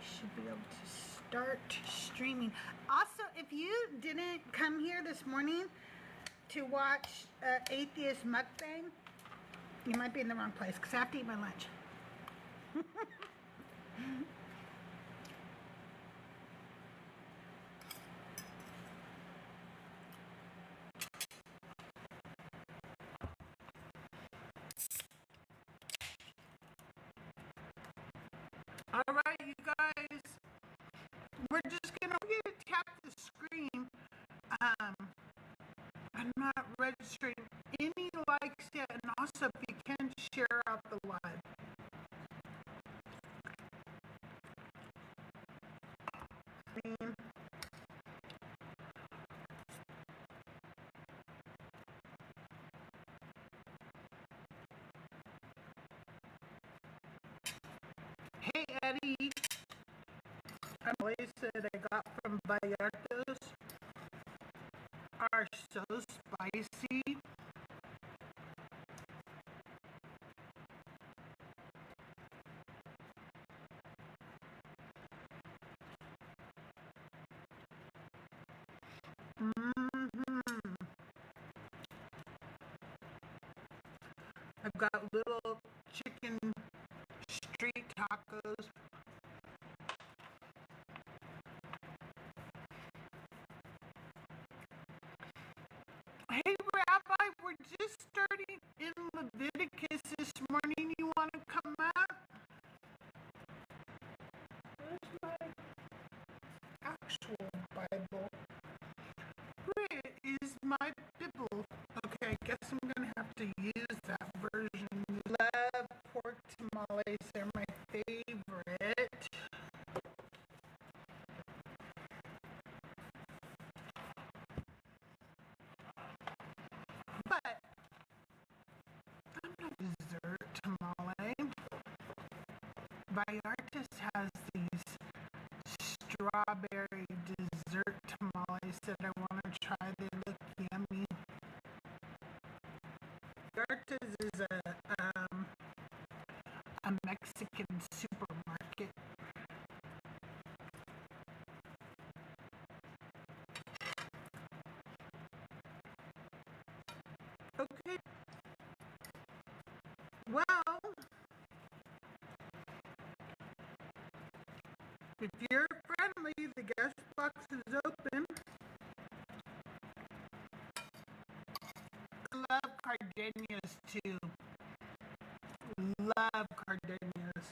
should be able to start streaming. Also, if you didn't come here this morning to watch Atheist Mukbang, you might be in the wrong place because I have to eat my lunch. All right, you guys, we're just gonna tap the screen. I'm not registering any likes yet, and also if you can share out the live. Hey Eddie, I'm always that I got from Vallarta's are so spicy. I've got little chicken street tacos. Hey Rabbi, we're just starting in Leviticus this morning. You want to come up? Where's my actual Bible? Where is my Bible? Okay, I guess I'm going to have to use that version. Love pork tamales. They're my favorite. But I'm not a dessert tamale. Vallarta's has these strawberry dessert tamales that I want to try. They look yummy. Vallarta's is a Mexican supermarket. Okay. Well, if you're friendly, the guest box is open. I love gardenias too. Love gardenias.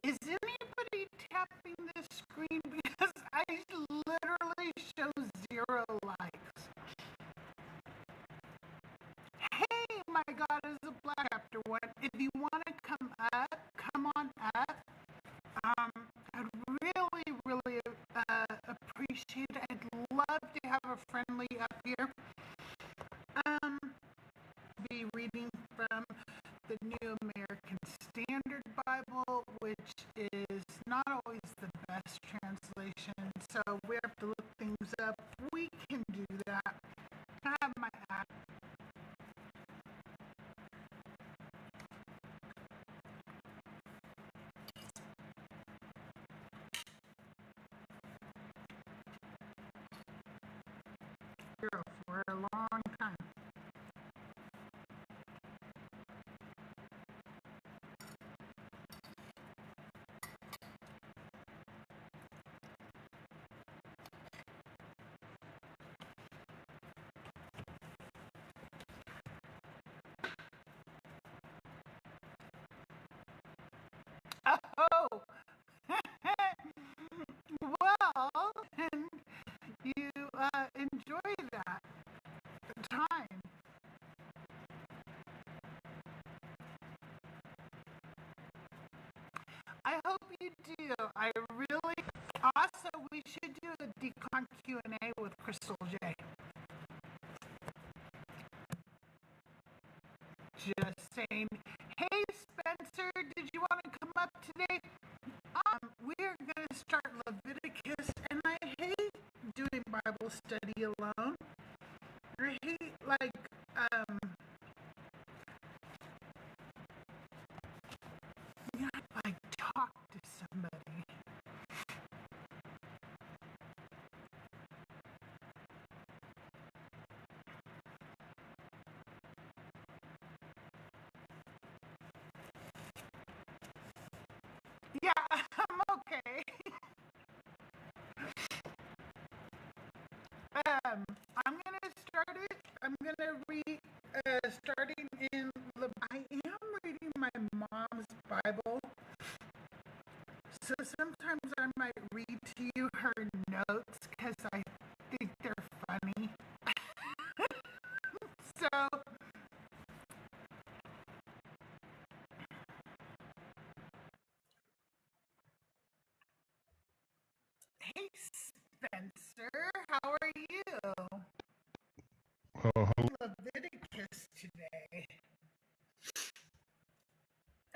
Is anybody tapping the screen? Because I literally show 0 likes. Hey, my God, is a black chapter 1. If you want to come on up. I'd really appreciate it. I'd love to have a friendly up here. Be reading from the New American Standard Bible, which is not always the best translation, so we have to look things up. We can do that. I have my app. Here for a long time. Oh, well, and you enjoy that time. I hope you do. I really. Also, we should do a decon Q&A with CrystalJae. I'm okay. I'm gonna start it. I'm gonna read, starting in. I am reading my mom's Bible, so sometimes I might read to you her notes because I think they're funny. So, hey Spencer, how are you? Hello. Leviticus today.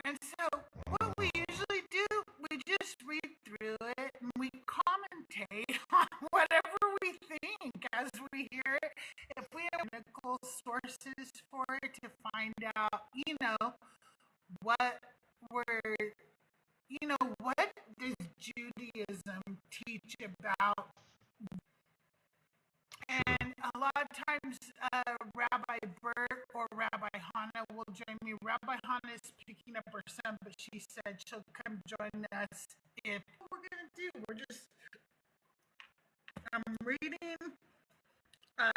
And so, what we usually do, we just read through it and we commentate on whatever we think as we hear it. If we have medical sources for it to find out, what we're, what does Judaism teach about. And a lot of times, Rabbi Bert or Rabbi Hannah will join me. Rabbi Hannah is picking up her son, but she said she'll come join us if we're going to do. I'm reading,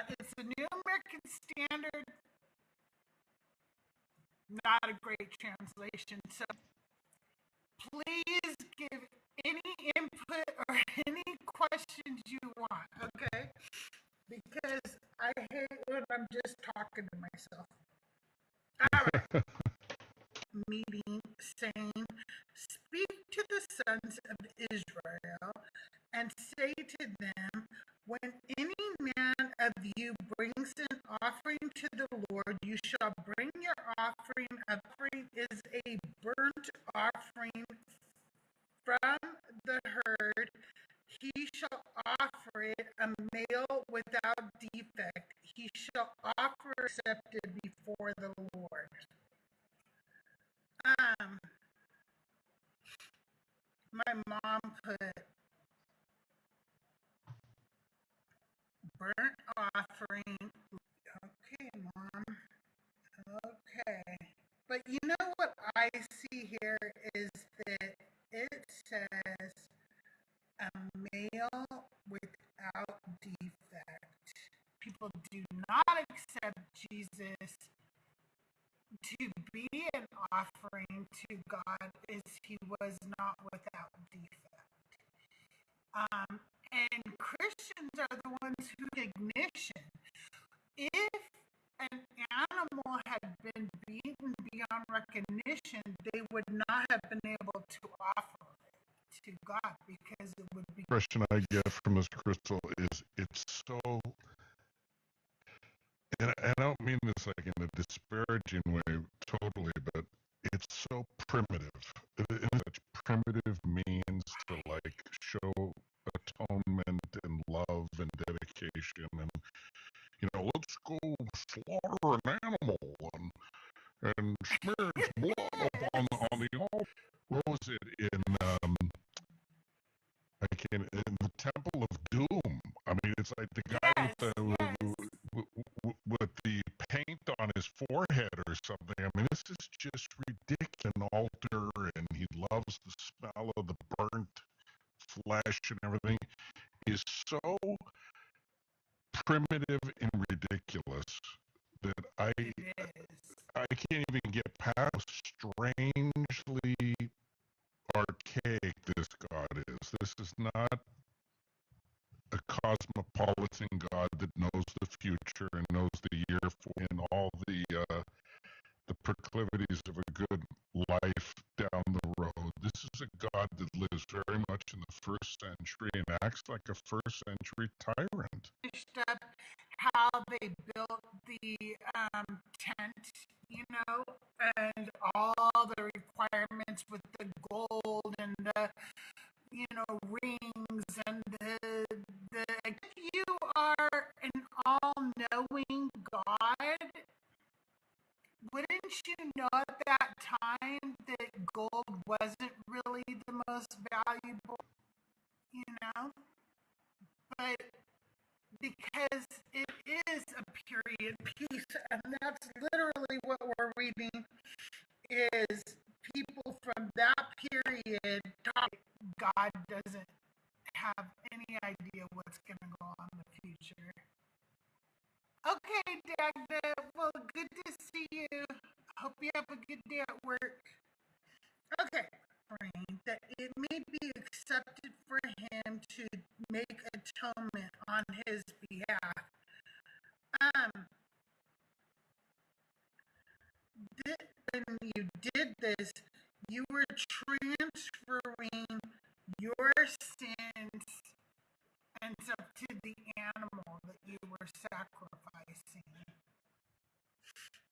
it's the New American Standard, not a great translation. So please give any input or any questions you want, okay? Because I hate when I'm just talking to myself. All right. Meeting, saying, speak to the sons of Israel and say to them, when any man of you brings an offering to the Lord, you shall bring your offering. Offering is a burnt offering from the herd. He shall offer it a male without defect. He shall offer accepted before the Lord. My mom put burnt offering. Okay, Mom. Okay. But you know what I see here is that it says a male without defect. People do not accept Jesus to be an offering to God as he was not without defect. And Christians are the ones who ignition. If an animal had been beaten beyond recognition, they would not have been able to offer it to God because it would be. The impression I get from this Crystal is it's so, and I don't mean this like in a disparaging way totally, but it's so primitive. It's such primitive means to like show atonement and love and dedication and, let's go slaughter an animal and smear its blood upon on the altar. What was it in in the Temple of Doom? I mean, it's like the guy Yes, with the paint on his forehead or something. I mean, this is just ridiculous. An altar, and he loves the smell of the burnt flesh and everything. Is so primitive and ridiculous that I can't even get past how strangely archaic this God is. This is not a cosmopolitan God that knows the future and knows the year and all the proclivities of a good life down the road. This is a God that lives very much in the first century and acts like a first century tyrant. Up how they built the tent, and all the requirements with the gold and the rings and the if you are an all-knowing God, wouldn't you know at that time that gold wasn't really the most valuable, but because it is a period piece, and that's literally what we're reading is people from that period thought God doesn't have any idea what's going to go on in the future. Okay, Dagda, well, good to see you. Hope you have a good day at work. Okay, praying that it may be accepted for him to make atonement on his behalf. When you did this, you were transferring your sins and stuff to the animal that you were sacrificing.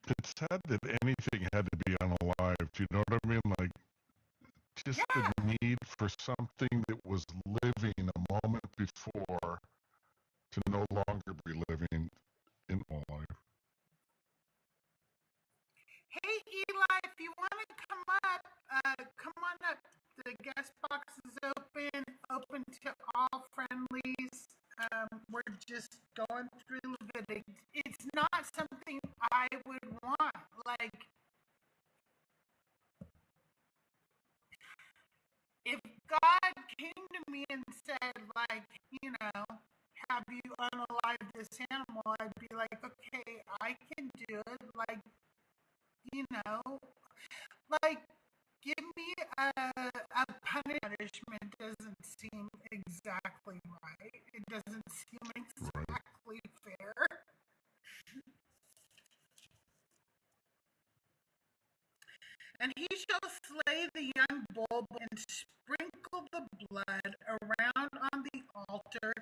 It's sad that anything had to be unalive. Do you know what I mean? Like, just the need for something that was living a moment before to no longer be living in life. Hey, Eli, if you want to come on up. The guest box is open to all friendlies. We're just going through Leviticus. It's not something I would want. Like, if God came to me and said, like, have you unalive this animal, I'd be like, okay, I can do it. Like, like, give me a punishment doesn't seem exactly right. It doesn't seem exactly fair. And he shall slay the young bull and sprinkle the blood around on the altar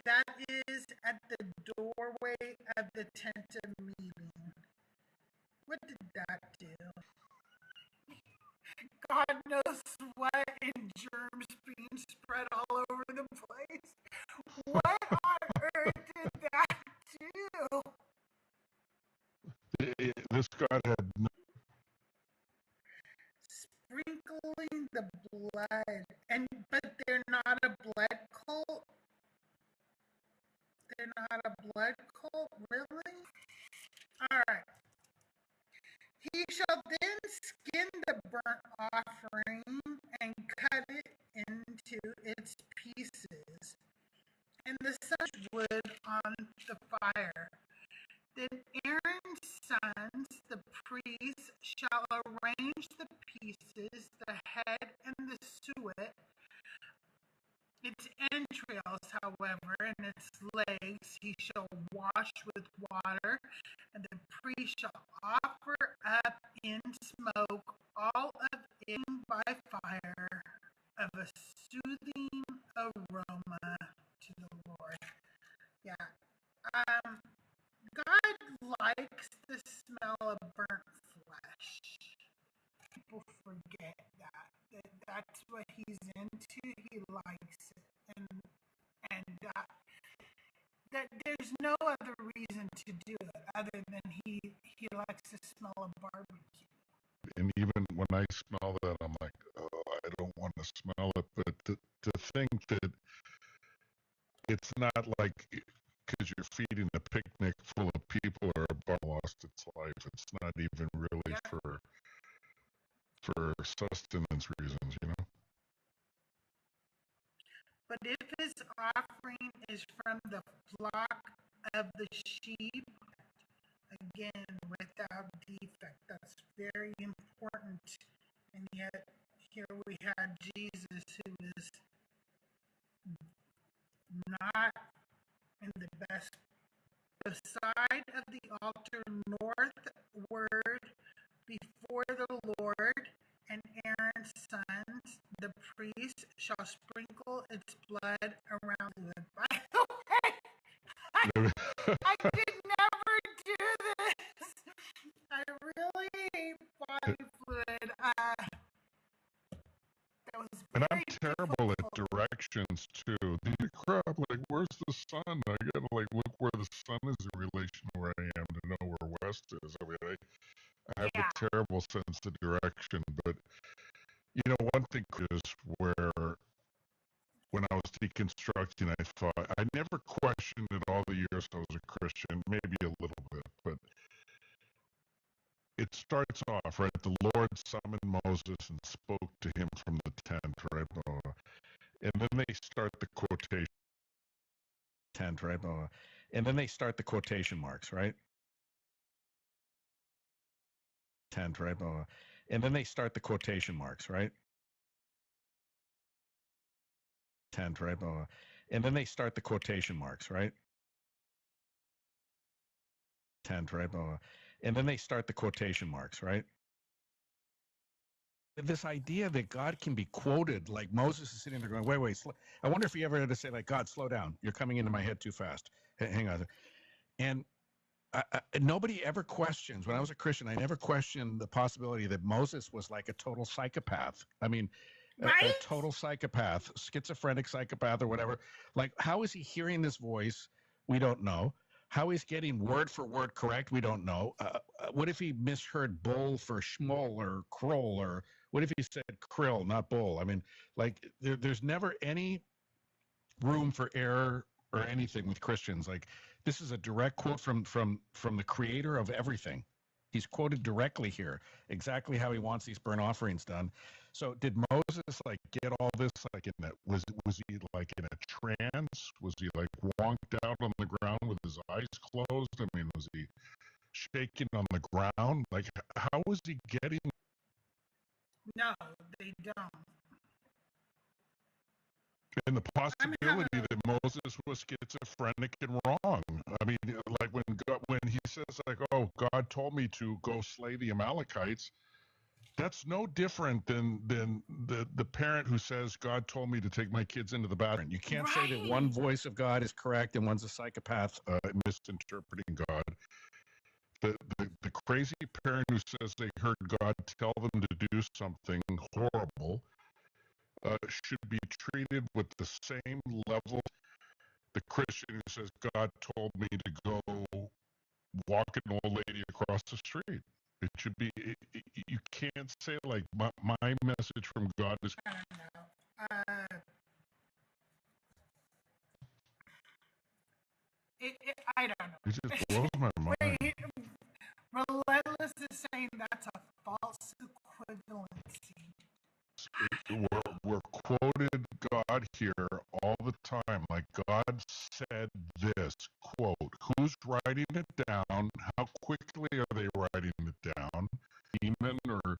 that is at the doorway of the tent of meeting. What did that do? God knows what and germs being spread all over the place. What on earth did that do? This God had no... Sprinkling the blood. But they're not a blood cult? They're not a blood cult? Really? Alright. He shall then skin the burnt offering and cut it into its pieces, and the sun wood on the fire. Then Aaron's sons, the priests, shall arrange the pieces, the head and the suet, its entrails, however, and its legs he shall wash with water, and the priest shall offer up in smoke all of it by fire of a soothing aroma to the Lord. Yeah. God likes the smell of burnt flesh. People forget that's what he's into. He likes it, and that there's no other reason to do it other than he likes the smell of barbecue. And even when I smell that, I'm like, oh, I don't want to smell it. But to think that it's not like because you're feeding a picnic full of people or a bar lost its life. It's not even really for sustenance reasons, But if his offering is from the flock of the sheep, again, without defect, that's very important. And yet, here we had Jesus who is not in the best. The side of the altar northward before the Lord, and Aaron's sons, the priest, shall sprinkle its blood around it. By the way, I did never do this. I really hate body fluid. That was And very I'm terrible difficult. at directions too. Crap, like where's the sun? I gotta like look where the sun is in relation to where I am to know where west is. I mean, I have a terrible sense of direction. But one thing is where when I was deconstructing, I thought I never questioned it all the years I was a Christian, maybe a little bit, but it starts off, right? The Lord summoned Moses and spoke to him from the tent, right? And then they start the quotation. Tent, right? And then they start the quotation marks, right? Tent, right? And then they start the quotation marks, right? Tent, right? And then they start the quotation marks, right? Tent, right? And then they start the quotation marks, right? This idea that God can be quoted, like Moses is sitting there going, wait, I wonder if he ever had to say, like, God, slow down. You're coming into my head too fast. Hang on. And nobody ever questions. When I was a Christian, I never questioned the possibility that Moses was like a total psychopath. I mean, a total psychopath, schizophrenic psychopath or whatever. Like, how is he hearing this voice? We don't know. How he's getting word for word correct? We don't know. What if he misheard bull for schmoll or kroll? Or what if he said krill, not bull? I mean, like, there's never any room for error or anything with Christians. Like, this is a direct quote from the creator of everything. He's quoted directly here, exactly how he wants these burnt offerings done. So did Moses like get all this like in that? Was he like in a trance? Was he like wonked out on the ground with his eyes closed? I mean, was he shaking on the ground? Like, how was he getting? No, they don't. And the possibility that Moses was schizophrenic and wrong. I mean, like when he says like, "Oh, God told me to go slay the Amalekites," that's no different than the parent who says, "God told me to take my kids into the bathroom." You can't say that one voice of God is correct and one's a psychopath misinterpreting God. The crazy parent who says they heard God tell them to do something horrible should be treated with the same level. The Christian who says God told me to go walk an old lady across the street. It should be. You can't say like my message from God is. I don't know. I don't know. It just blows my mind. Relentless is saying that's a false equivalency. We're quoted God here all the time. Like, God said this, quote, who's writing it down? How quickly are they writing it down? Demon or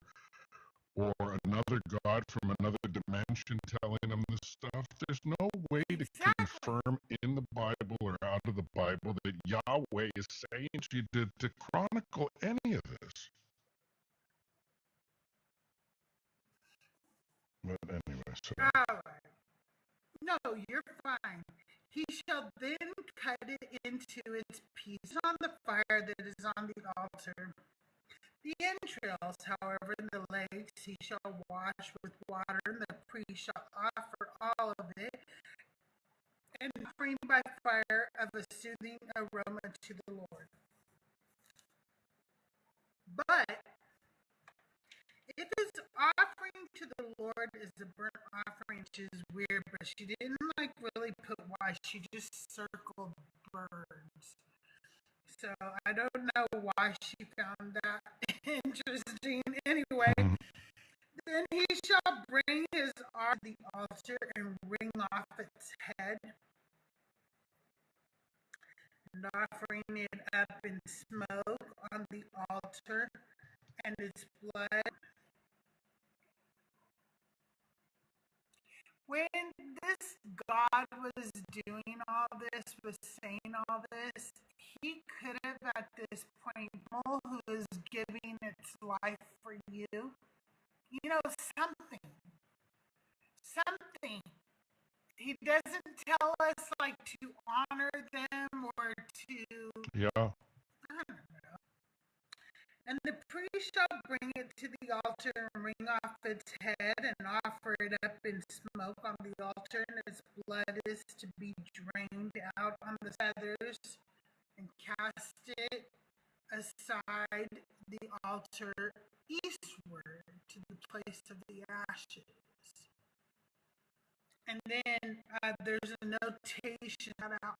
another God from another dimension telling them this stuff? There's no way to confirm in the Bible or out of the Bible that Yahweh is saying to chronicle any of this. But anyway, so. All right. No, you're fine. He shall then cut it into its pieces on the fire that is on the altar. The entrails, however, and the legs he shall wash with water, and the priest shall offer all of it, and bring by fire of a soothing aroma to the Lord. But if his offering to the Lord is a burnt offering, which is weird, but she didn't like really put why, she just circled birds. So I don't know why she found that interesting. Anyway, then he shall bring his arm to the altar and wring off its head, and offering it up in smoke on the altar, and its blood. When this God was doing all this, was saying all this, he could have at this point, who is giving its life for you, something. He doesn't tell us like to honor them or to, yeah. I don't know. And the priest shall bring it to the altar and wring off its head and offer it up in smoke on the altar, and its blood is to be drained out on the feathers, and cast it aside the altar eastward to the place of the ashes. And then there's a notation out.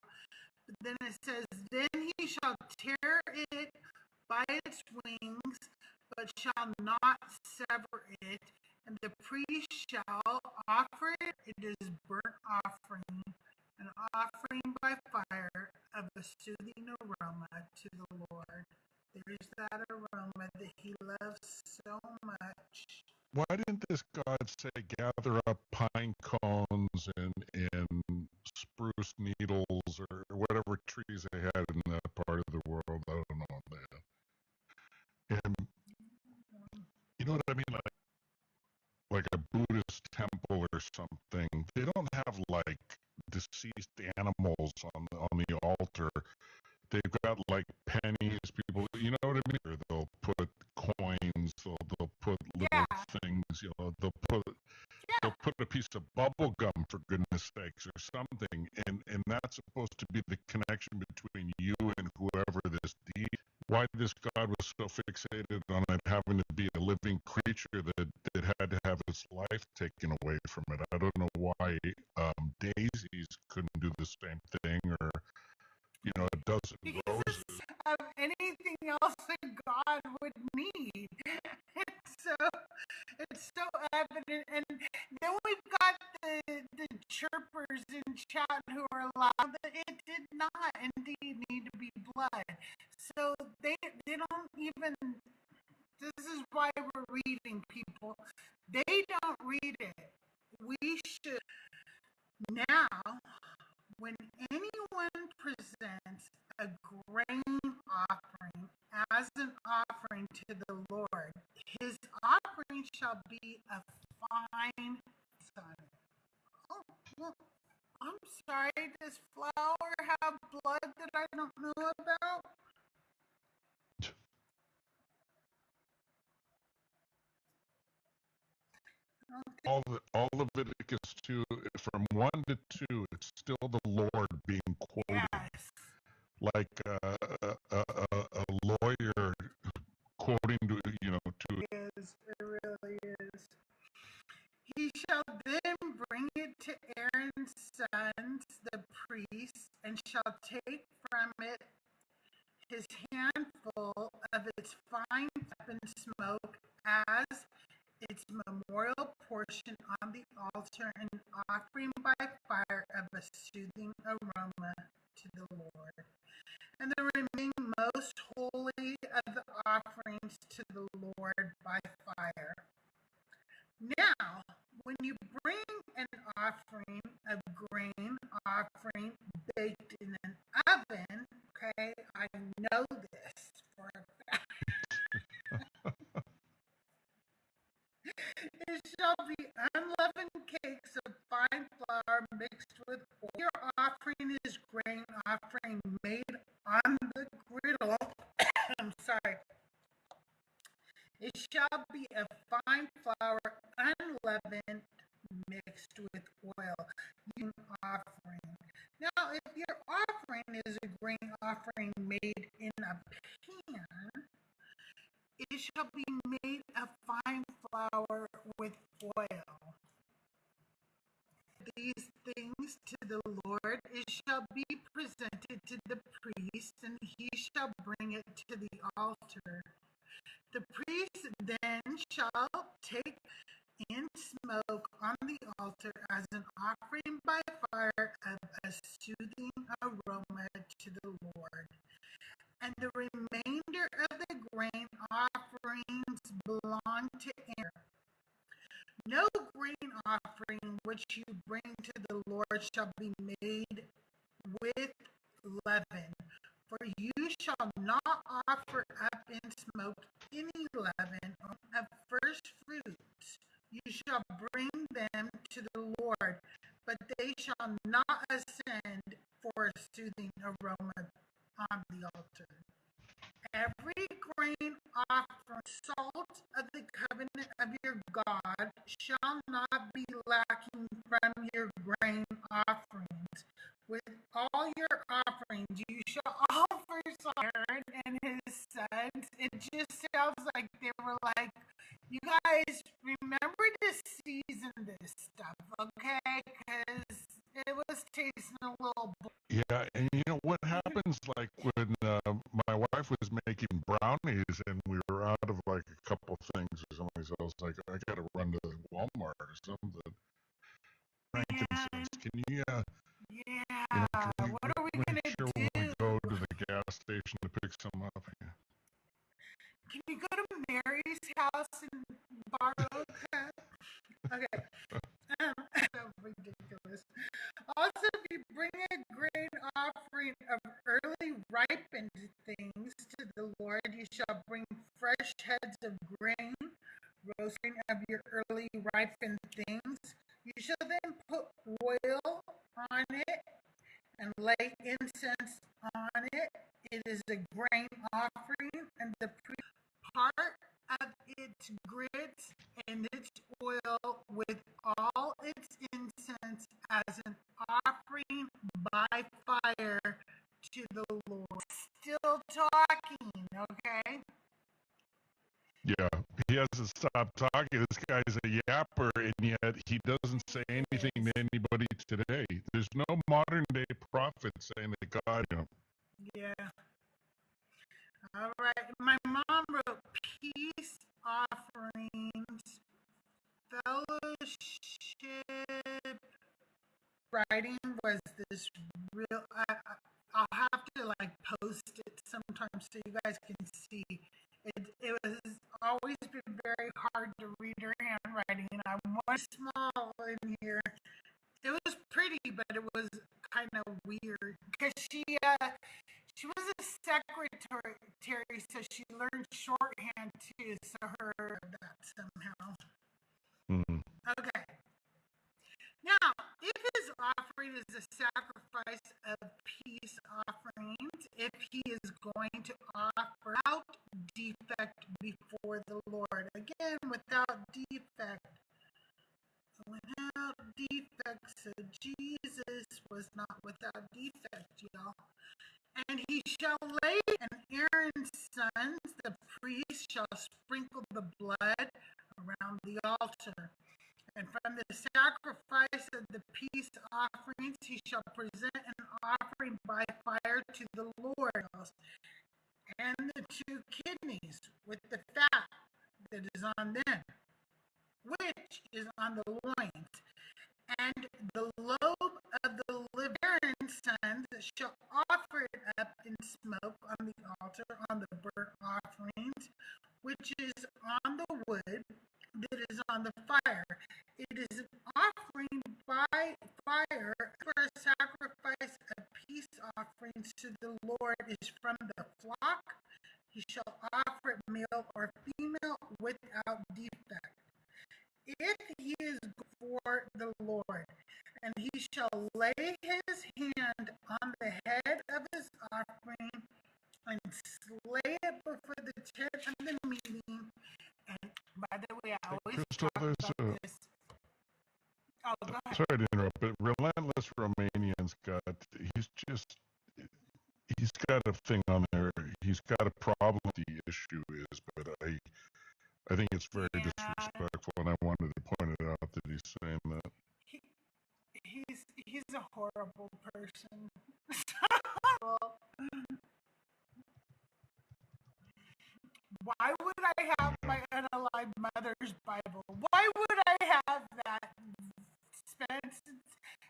But then it says, then he shall tear it by its wings, but shall not sever it, and the priest shall offer it. It is burnt offering, an offering by fire of a soothing aroma to the Lord. There's that aroma that he loves so much. Why didn't this God say gather up pine cones and spruce needles or whatever trees they had in that part of the world? I don't know, man. And you know what I mean? Like a Buddhist temple or something. They don't have like deceased animals on the altar. They've got like pennies, people, you know what I mean? Or they'll put coins, they'll put little things, they'll put a piece of bubble gum, for goodness sakes, or something, and that's supposed to be the connection between you and whoever this deity. Why this God was so fixated on it having to be a living creature that had to have its life taken away from it. I don't know why daisies couldn't do the same thing, or a dozen roses. Of anything else that God would need. It's so evident. And then we've got the chirpers in chat who are allowed that it did not indeed need to be blood. So they don't even, this is why we're reading, people. They don't read it. We should. Now, when anyone presents a grain offering as an offering to the Lord, his offering shall be a fine. Oh, look, I'm sorry, does flour have blood that I don't know about? Okay. All Leviticus 2, from 1 to 2, it's still the Lord being quoted. Yes. Like a lawyer quoting to. It is, it really is. He shall then bring it to Aaron's sons, the priests, and shall take from it his handful of its fine and smoke as its memorial portion on the altar, and offering by fire of a soothing aroma to the Lord. And the remaining most holy of the offerings to the Lord by fire. Now, when you bring an offering of grain offering baked in an oven, okay, I know this for a fact. It shall be unleavened cakes of fine flour mixed with oil. Your offering is grain offering made on the griddle. I'm sorry. It shall be a fine flour, unleavened, mixed with oil. You offering. Now, if your offering is a grain offering made in a pan, it shall be made of fine flour with oil. These things to the Lord, it shall be presented to the priest, and he shall bring it to the altar. The priest then shall take in smoke on the altar as an offering by fire of a soothing aroma to the Lord. And the remainder of the grain offerings belong to Aaron. No grain offering which you bring to the Lord shall be made with leaven, for you shall not offer up in smoke any leaven of first fruits. You shall bring them to the Lord, but they shall not ascend for a soothing aroma on the altar. Every grain offering, salt of the covenant of your God, shall not be lacking from your grain offerings. With all your offerings, you shall offer Aaron and his sons. It just sounds like they were like, you guys remember to season this stuff, okay? Because it was tasting a little. Yeah, and you know what happens, like when my wife was making brownies and we were out of like a You know, can What are we we gonna make sure do? when we go to the gas station to pick some up? Yeah. Can you go to Mary's house and borrow a cup? Okay. So ridiculous. Also, if you bring a grain offering of early ripened things to the Lord, you shall bring fresh heads of grain, roasting of your early ripened things. You shall then put oil on it and lay incense on it. It is a grain offering, and the part of its grits and its oil with all its incense as an offering by fire to the Lord. Still talking, okay? Yeah, he hasn't stopped talking. This guy's a yapper, and yet he doesn't say anything to anybody today. There's no modern day prophet saying that God, you know. Yeah. All right. My mom wrote peace offerings, fellowship. Writing was this real. I'll have to like post it sometime so you guys can see. It was always been very hard to read her handwriting. I'm one small in here. It was pretty, but it was kind of weird because she was a secretary, so she learned shorthand too. So her that somehow. Mm. Okay. Now, if his offering is a sacrifice of peace offerings, if he is going to offer without defect before the Lord, again, without defect, so Jesus was not without defect, y'all. And he shall lay, and Aaron's sons, the priest, shall sprinkle the blood around the altar. And from the sacrifice of the peace offerings he shall present an offering by fire to the Lord, and the two kidneys with the fat that is on them, which is on the loins, and the lobe of the liver. Aaron's sons shall offer it up in smoke on the altar on the burnt offerings, which is on the wood that is on the fire. It is an offering by fire, for a sacrifice of peace offerings to the Lord is from the flock. He shall offer it male or female without defect. If he is for the Lord, and he shall lay his hand on the head of his offering and slay it before the tent of the meeting. And by the way, I always Crystal, talk about this. Oh, go ahead. Sorry to interrupt, but Relentless Romanian's he's got a thing on there. He's got a problem. The issue is, but I think it's very disrespectful, and I wanted to point it out that he's saying that. He's a horrible person. Why would I have my unalive mother's Bible? Why would I have that, Spence?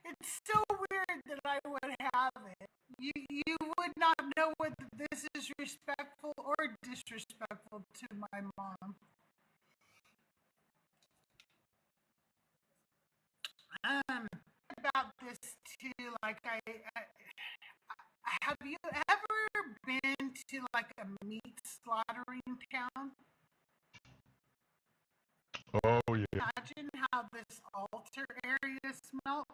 It's so weird that I would have it. You would not know whether this is respectful or disrespectful to my mom. About this too, like have you ever been to like a meat slaughtering town? Oh yeah. Imagine how this altar area smelled.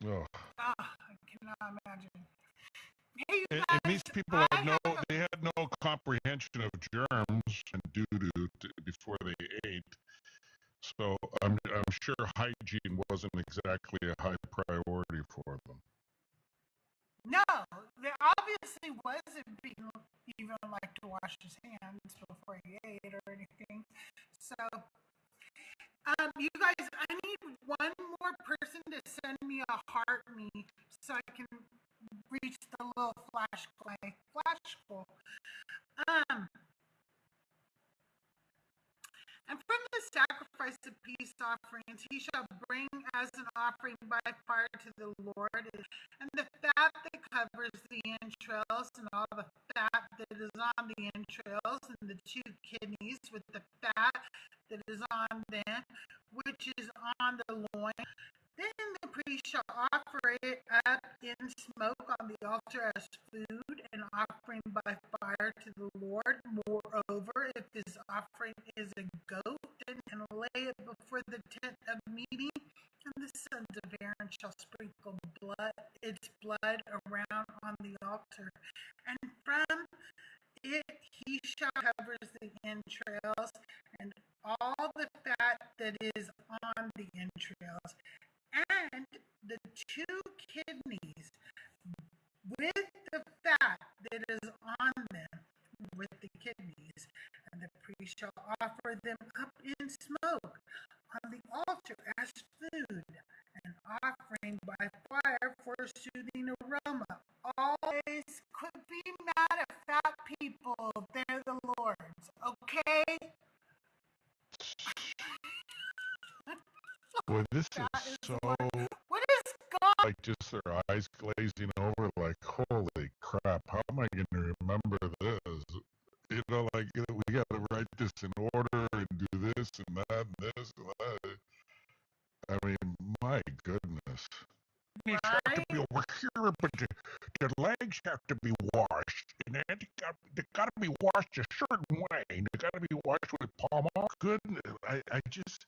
Oh. I cannot imagine. Hey, And guys, these people they had no comprehension of germs and doo-doo before they ate. So I'm sure hygiene wasn't exactly a high priority for them. No, there obviously wasn't even like to wash his hands before he ate or anything. So, you guys, I need one more person to send me a heart me so I can reach the little flash goal. And from the sacrifice of peace offerings he shall bring as an offering by fire to the Lord, and the fat that covers the entrails, and all the fat that is on the entrails, and the 2 kidneys with the fat that is on them, which is on the loin. Then the priest shall offer it up in smoke on the altar as food, an offering by fire to the Lord. Moreover, if his offering is a goat, then he'll lay it before the tent of meeting, and the sons of Aaron shall sprinkle its blood around on the altar. And from it he shall cover the entrails, and all the fat that is on the entrails, and the 2 kidneys with the fat that is on them, with the kidneys. And the priest shall offer them up in smoke on the altar as food, an offering by fire for a soothing aroma. Always quit being mad at fat people. They're the Lord's, okay? Boy, this is so, what is God? like, just their eyes glazing over, like, holy crap, how am I going to remember this? You know, like, we got to write this in order and do this and that and this and that. I mean, my goodness. Knees have to be over here, but the legs have to be washed, and they got to be washed a certain way. They got to be washed with palm oil. Goodness, I just,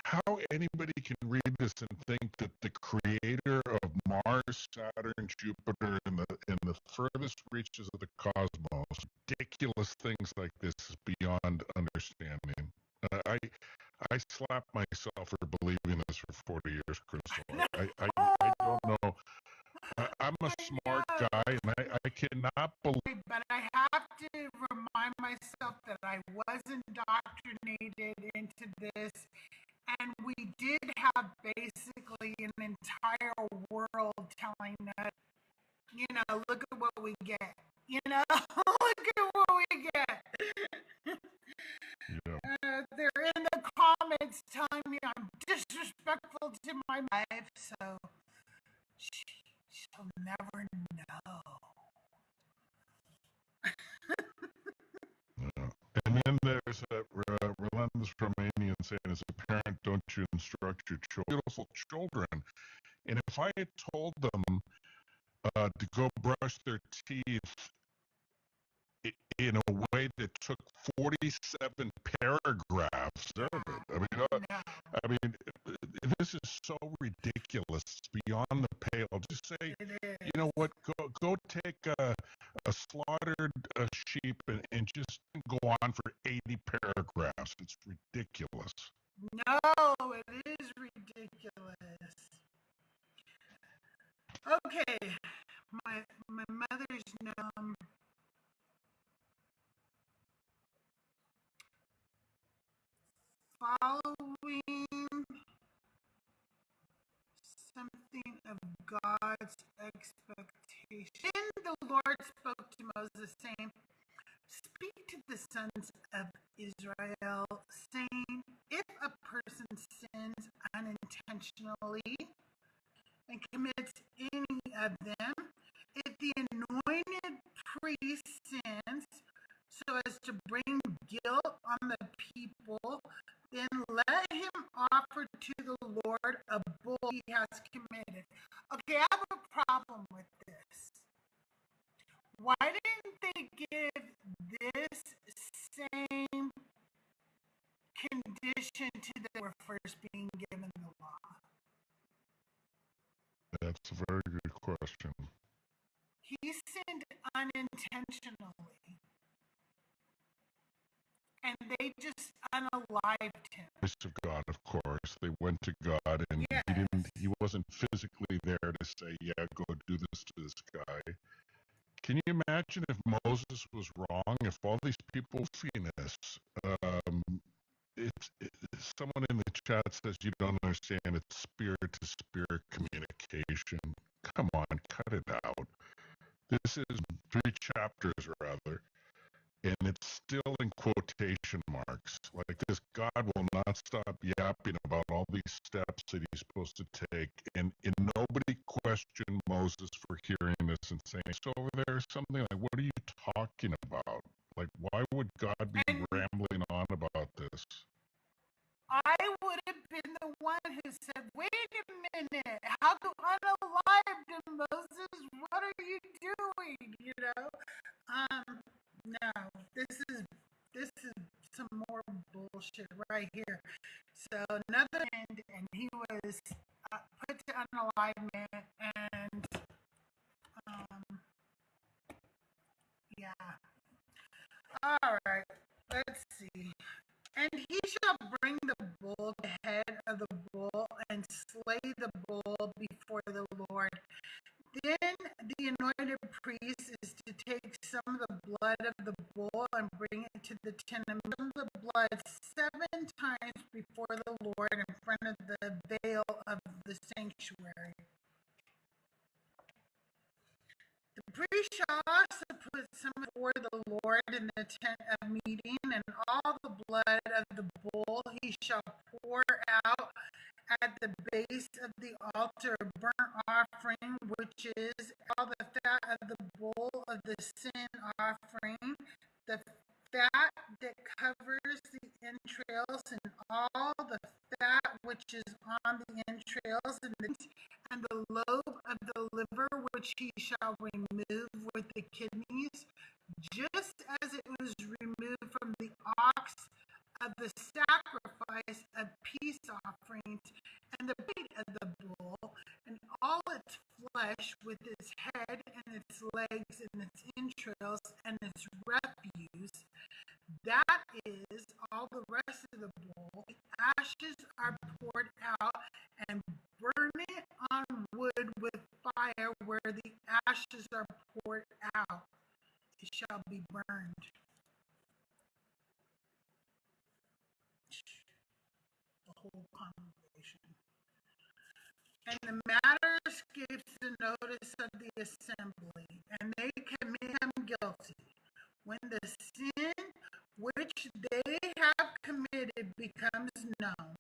how anybody can read this and think that the creator of Mars, Saturn, Jupiter, and the furthest reaches of the cosmos, ridiculous things like this is beyond understanding. I slap myself for believing this for 40 years, Crystal. I don't know. I'm a smart guy, and I cannot believe. But I have to remind myself that I was indoctrinated into this, and we did have basically an entire world telling us, you know, look at what we get. You know, look at what we get. Yeah. They're in the comments telling me I'm disrespectful to my wife, so she'll never know. Yeah. And then there's that relentless Romanian saying, as a parent, don't you instruct your beautiful children. And if I had told them to go brush their teeth in a way that took 47 paragraphs of it. I mean, this is so ridiculous. It's beyond the pale. Just say, you know what? Go take a slaughtered sheep and just go on for 80 paragraphs. It's ridiculous. No, it is ridiculous. Okay, my mother's following something of God's expectation. Then the Lord spoke to Moses, saying, speak to the sons of Israel, saying, if a person sins unintentionally and commits any of them, if the anointed priest sins so as to bring guilt on the people, then let him offer to the Lord a bull he has committed. Okay, I have a problem with this. Why didn't they give this same condition to them who were first being given the law? That's a very good question. He sinned unintentionally, and they just unalived him. Voice of God, of course. They went to God, and yes. he wasn't physically there to say, yeah, go do this to this guy. Can you imagine if Moses was wrong, if all these people Phoenix, someone in the chat says you don't understand, it's spirit-to-spirit communication. Come on, cut it out. This is 3 chapters, rather, and it's still in quotation marks. Like this, God will not stop yapping about all these steps that he's supposed to take, and nobody questioned Moses for hearing this and saying, so over there is something like, what are you talking about? Like, why would God be rambling on about this? I would have been the one who said, wait a minute, how to unalive him, Moses? What are you doing? You know? No, this is some more bullshit right here. So another end, and he was put to unalignment, and yeah. All right, let's see. And he shall bring the bull, the head of the bull, and slay the bull before the Lord. Then the anointed priest is to take some of the blood of the bull and bring it to the tent and burn the blood 7 times before the Lord in front of the veil of the sanctuary. The priest shall also put some before the Lord in the tent of meeting, and all the blood of the bull he shall pour out at the base of the altar of burnt offering, which is all the fat of the bull of the sin offering, the fat that covers the entrails, and all the fat which is on the entrails, and the lobe of the liver, which he shall remove with the kidneys, just as it was removed from the ox of the sacrifice of peace offerings, and the meat of the bull, and all its flesh with its head and its legs and its entrails and its refuse. That is all the rest of the bull. The ashes are poured out, and burn it on wood with fire where the ashes are poured out. It shall be burned. The whole congregation. And the matter escapes the notice of the assembly, and they commit him guilty. When the sin which they have committed becomes known,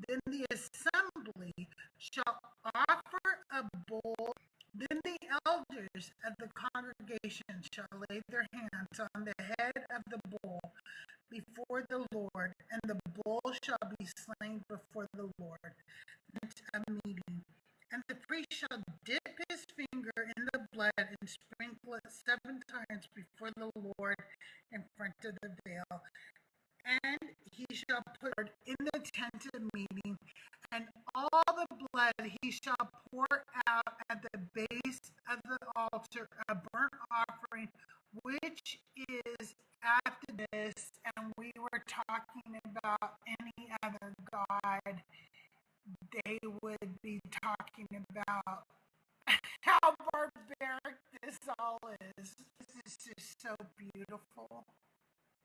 then the assembly shall offer a bull. Then the elders of the congregation shall lay their hands on the head of the bull before the Lord, and the bull shall be slain before the Lord at a meeting. And the priest shall dip his finger in the blood and sprinkle it 7 times before the Lord in front of the veil. And he shall put it in the tent of meeting, and all the blood he shall pour out at the base of the altar, a burnt offering, which is after this. And we were talking about any other god, they would be talking about how barbaric this all is. This is just so beautiful.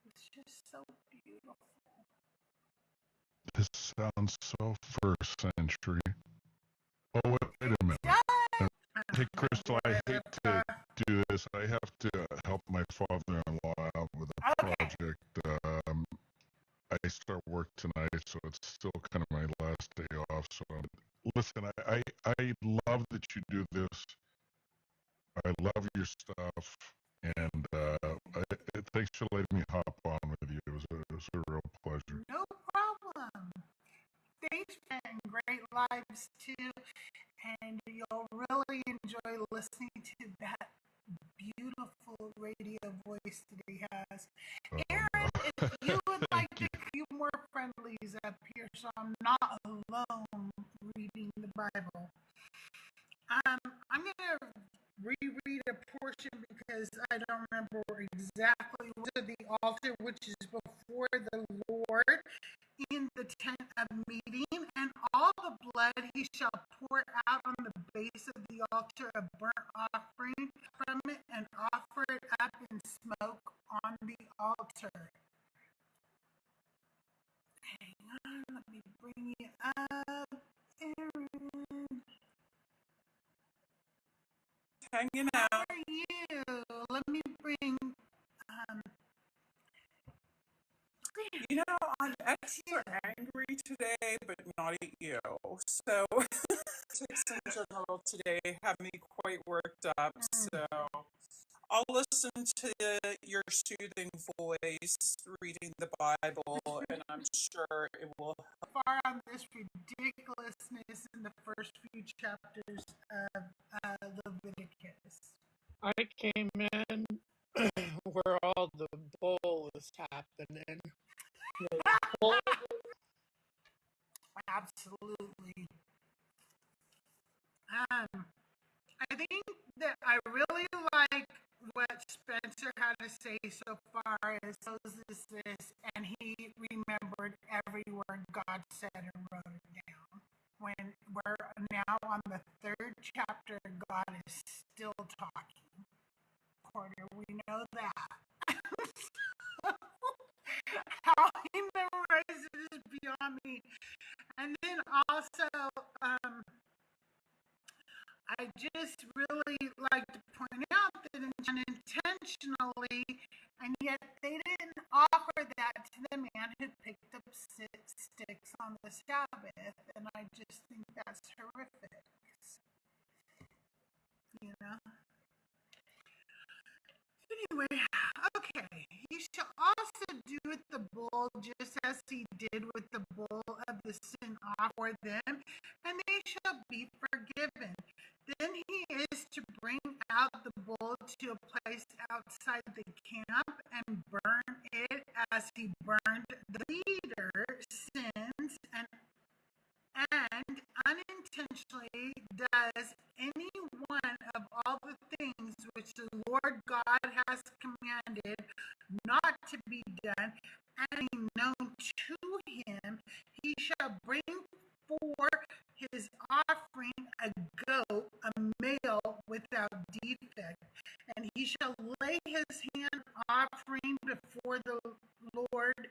It's just so beautiful. This sounds so first century. Oh, wait a minute. Hey, Crystal, I hate to do this. I have to help my father-in-law out with a project. I start work tonight, so it's still kind of my last day off. So listen, I love that you do this. I love your stuff, and thanks for letting me hop on with you. It was a real pleasure. No problem. Thanks, and great lives too, and you'll really enjoy listening to that beautiful radio voice that he has. Aaron, if you would like to few more friendlies up here, so I'm not alone reading the Bible. I'm gonna reread a portion because I don't remember exactly what the altar, which is before the Lord in the tent of meeting, and all the blood he shall pour out on the base of the altar of burnt offering from it, and offer it up in smoke on the altar. Hang on, let me bring you up, Aaron. Hanging out. How are you? Let me bring. You know, I'm extra angry today, but not you. So, politics in general today have me quite worked up. So, I'll listen to your soothing voice reading the Bible, and I'm sure it will. Far on this ridiculousness in the first few chapters of Leviticus. I came in where all the bull is happening. The bull. Absolutely. I think that I really like what Spencer had to say so far as Moses this, and he remembered every word God said and wrote it down. When we're now on the third chapter, God is still talking. Porter, we know that. How he memorizes it is beyond me. And then also, I just really like to point out that unintentionally, and yet they didn't offer that to the man who picked up sticks on the Sabbath, and I just think that's horrific. You know? Anyway, okay. He shall also do with the bull just as he did with the bull of the sin offered them, and they shall be forgiven. Then he is to bring out the bull to a place outside the camp and burn it as he burned the leader sins, and unintentionally does any one of all the things which the Lord God has commanded not to be done, and be known to him, he shall bring for his offering a goat, a male without defect, and he shall lay his hand offering before the Lord.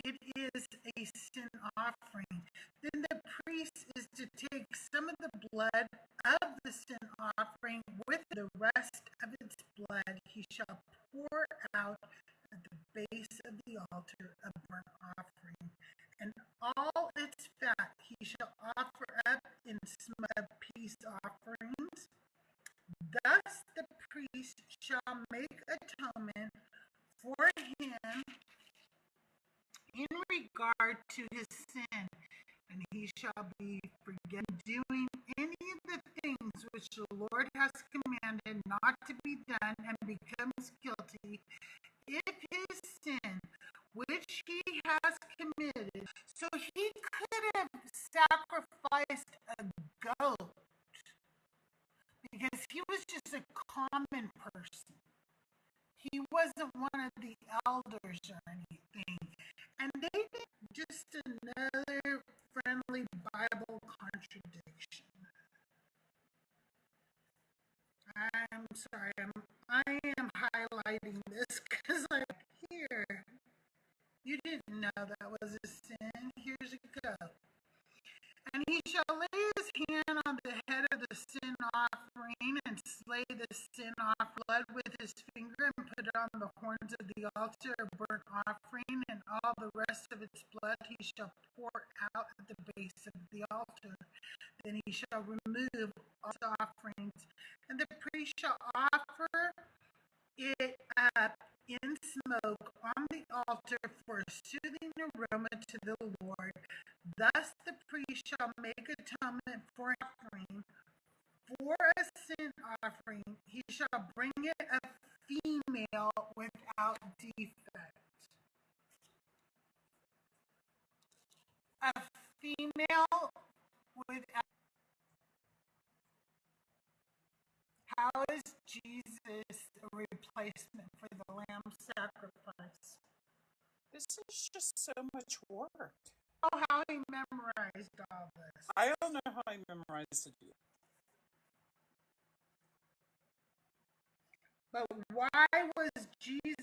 It is a sin offering. Then the priest is to take some of the blood of the sin offering with the rest of its blood. He shall pour out at the base of the altar a burnt offering, and all its fat he shall offer up in peace offerings. Thus the priest shall make atonement for him in regard to his sin, and he shall be forgiven doing any of the things which the Lord has commanded not to be done, and becomes guilty if his sin which he has committed. So he could have sacrificed a goat because he was just a common person. He wasn't one of the elders or anything. And they did just another friendly Bible contradiction. I'm sorry, I am highlighting this because I'm here. You didn't know that was a sin. Here's a goat. And he shall lay his hand on the head of the sin offering, and slay the sin offering blood with his finger, and put it on the horns of the altar of burnt offering, and all the rest of its blood he shall pour out at the base of the altar. Then he shall remove all the offerings, and the priest shall offer it up in smoke on the altar for a soothing aroma to the Lord. Thus the priest shall make atonement for offering. For a sin offering, he shall bring it a female without defect. A female without. How is Jesus a replacement for the lamb sacrifice? This is just so much work. Oh, how he memorized all this. I don't know how I memorized it yet. But why was Jesus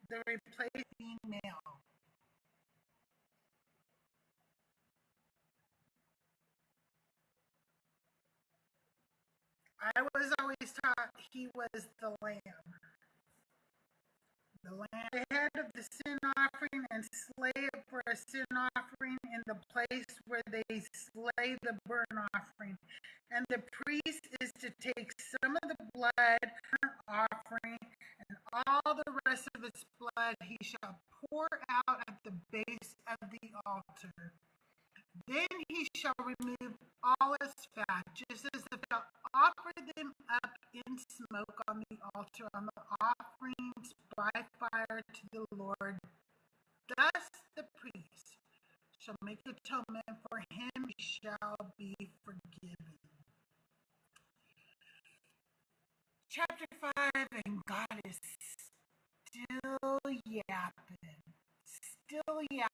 the replacing male? I was always taught he was the lamb. the lamb, the head of the sin offering, and slay it for a sin offering in the place where they slay the burnt offering. And the priest is to take some of the blood offering, and all the rest of its blood he shall pour out at the base of the altar. Then he shall remove all its fat, just as the shall offer them up in smoke on the altar on the offerings by fire to the Lord. Thus the priest shall make atonement for him, shall be forgiven. Chapter 5, and God is still yapping. Still yapping.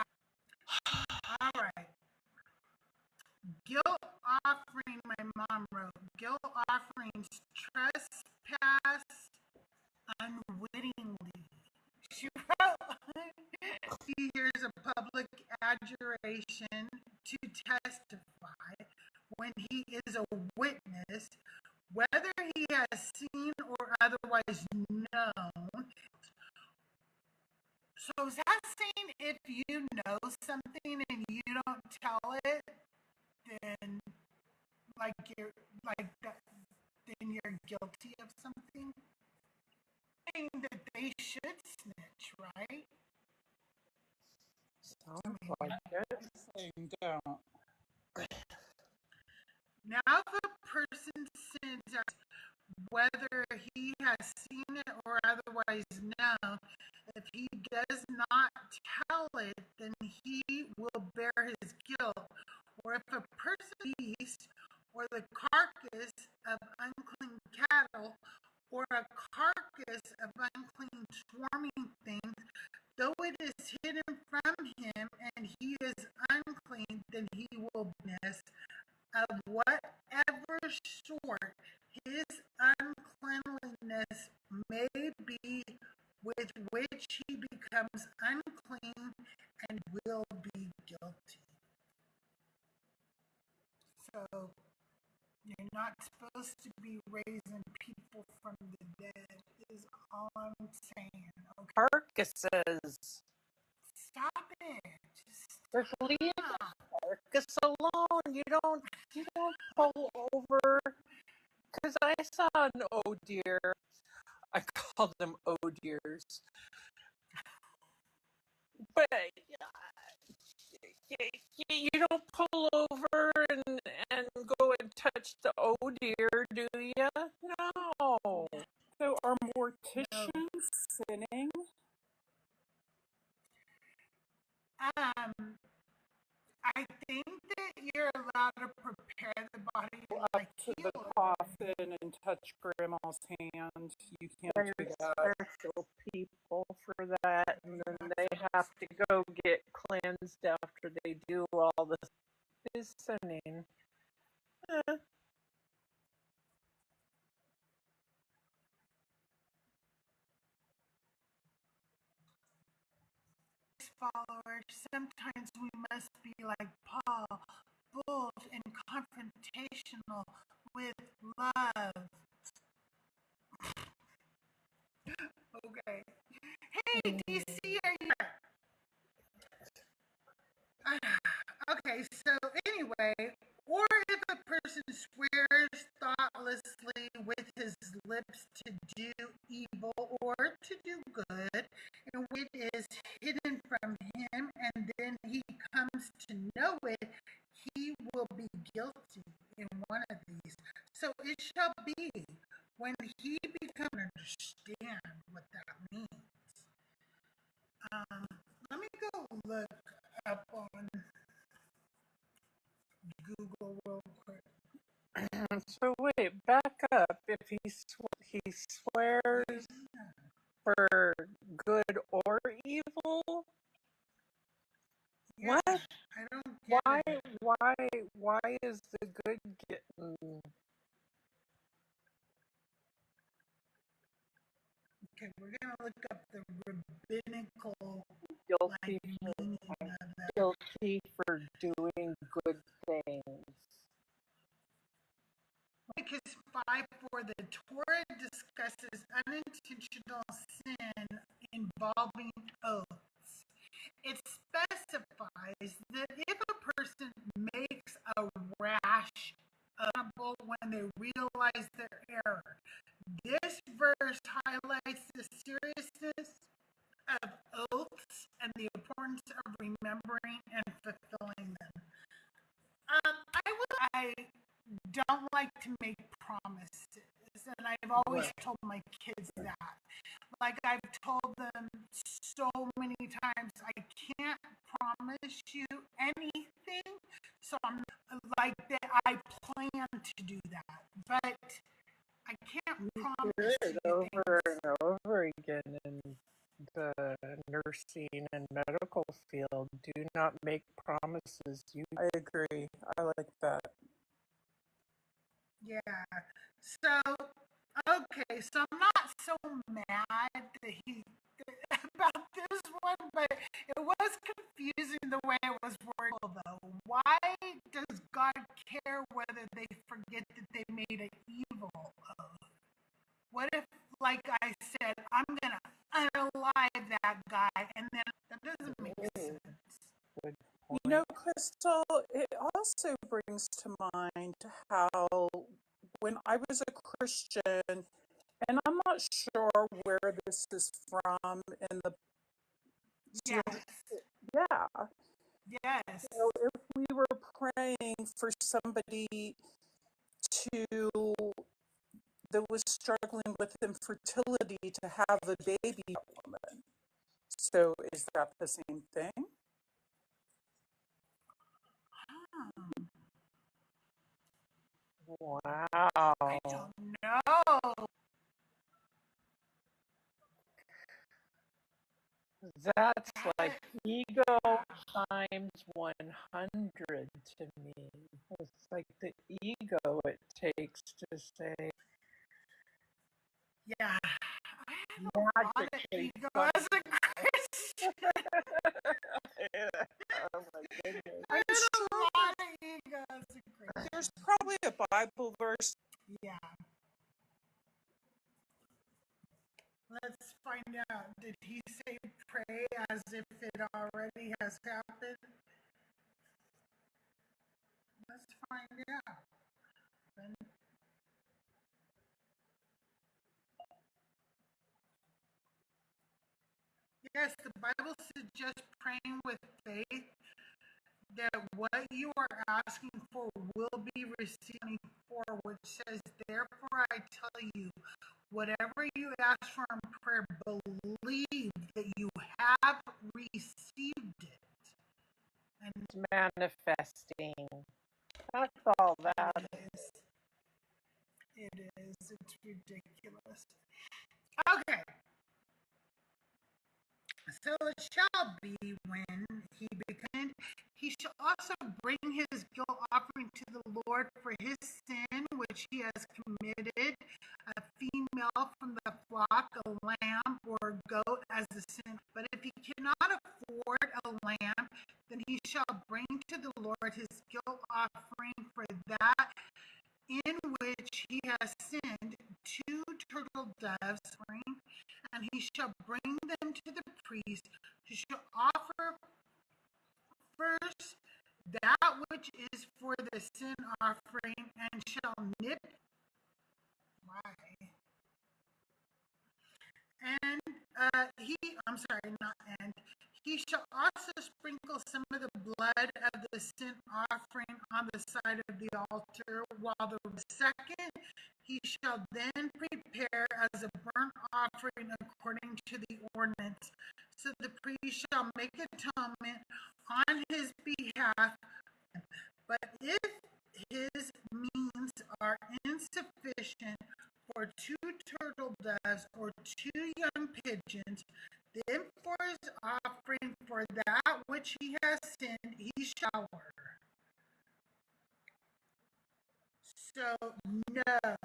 All right. Guilt offering, my mom wrote. Guilt offerings trespass unwittingly. She wrote, he hears a public adjuration to testify when he is a witness, whether he has seen or otherwise known. So is that saying if you know something and you don't tell it, then like you're like that, then you're guilty of something? Saying that they should snitch, right? Sounds like it. Saying don't. Now if a person sins whether he has seen it or otherwise known, if he does not tell it, then he will bear his guilt. Or if a person beast or the carcass of unclean cattle or a carcass of unclean swarming things, though it is hidden from him and he is unclean, then he will witness of whatever sort his uncleanliness may be, with which he becomes unclean and will be guilty. So you're not supposed to be raising people from the dead, is all I'm saying. Okay? Carcasses. Stop it. Just leave the carcass alone. You don't pull over. Because I saw an oh deer. I called them oh deers. But you don't pull over and go and touch the oh deer, do you? No. So are morticians sinning? I think that you're allowed to prepare the body Up like to the heal it. coffin and touch grandma's hand. You can't do There's that. special people for that, and then they have to go get cleansed after they do all this sinning. Followers, sometimes we must be like Paul, bold and confrontational with love. Okay. Hey, DC, are you there? Okay, so anyway, or if a person swears thoughtlessly with his lips to do evil or to do good, and it is hidden from him, and then he comes to know it, he will be guilty in one of these. So it shall be when he becomes understand what that means. Let me go look up on Google real quick. So wait, back up. If he swears for good or evil, Yeah, what? I don't get it. Why is the good getting? Okay, we're gonna look up the rabbinical Guilty meaning of that. guilty for doing good things. Leviticus 5:4, the Torah discusses unintentional sin involving oaths. It specifies that if a person makes a rash when they realize their error, this verse highlights the seriousness of oaths and the importance of remembering and fulfilling them. I don't like to make promises, and I've always told my kids that. Like I've told them so many times, I can't promise you anything. So I'm like that. I plan to do that, but I can't promise hear it you over things. and over again in the nursing and medical field. Do not make promises. I agree. I like that. Yeah. So okay. So I'm not so mad that he about this one, but it was confusing the way it was worded. Though, why does God care whether they forget that they made an evil oath? What if, like I said, I'm gonna unalive that guy, and then that doesn't make sense. Good You point. know, Crystal, it also brings to mind how when I was a Christian, and I'm not sure where this is from in the Yes. yeah. Yes. So if we were praying for somebody that was struggling with infertility to have a baby, woman. So is that the same thing? Wow. I don't know. That's like ego times 100 to me. It's like the ego it takes to say, Yeah. I have a lot of magically ego as a Christian. oh my goodness. I have a lot of ego as a Christian. There's probably a Bible verse. Yeah. Let's find out. Did he say pray as if it already has happened? Let's find out. Yes, the Bible suggests praying with faith that what you are asking for will be received for, which says, therefore I tell you, whatever you ask for in prayer, believe that you have received it. And It's manifesting. That's all that is. it is. It's ridiculous. Okay. So it shall be when he becomes, he shall also bring his guilt offering to the Lord for his sin which he has committed, a female from the flock, a lamb or a goat as a sin. But if he cannot afford a lamb, then he shall bring to the Lord his guilt offering for that in which he has sinned, 2 turtle doves, and he shall bring them to the priest, who shall offer first that which is for the sin offering, and shall nip. Why? And I'm sorry, not and. He shall also sprinkle some of the blood of the sin offering on the side of the altar, while the second he shall then prepare as a burnt offering according to the ordinance. So the priest shall make atonement on his behalf. But if his means are insufficient for 2 turtle doves or 2 young pigeons, then for his offering for that which he has sinned, he shall offer. So, no,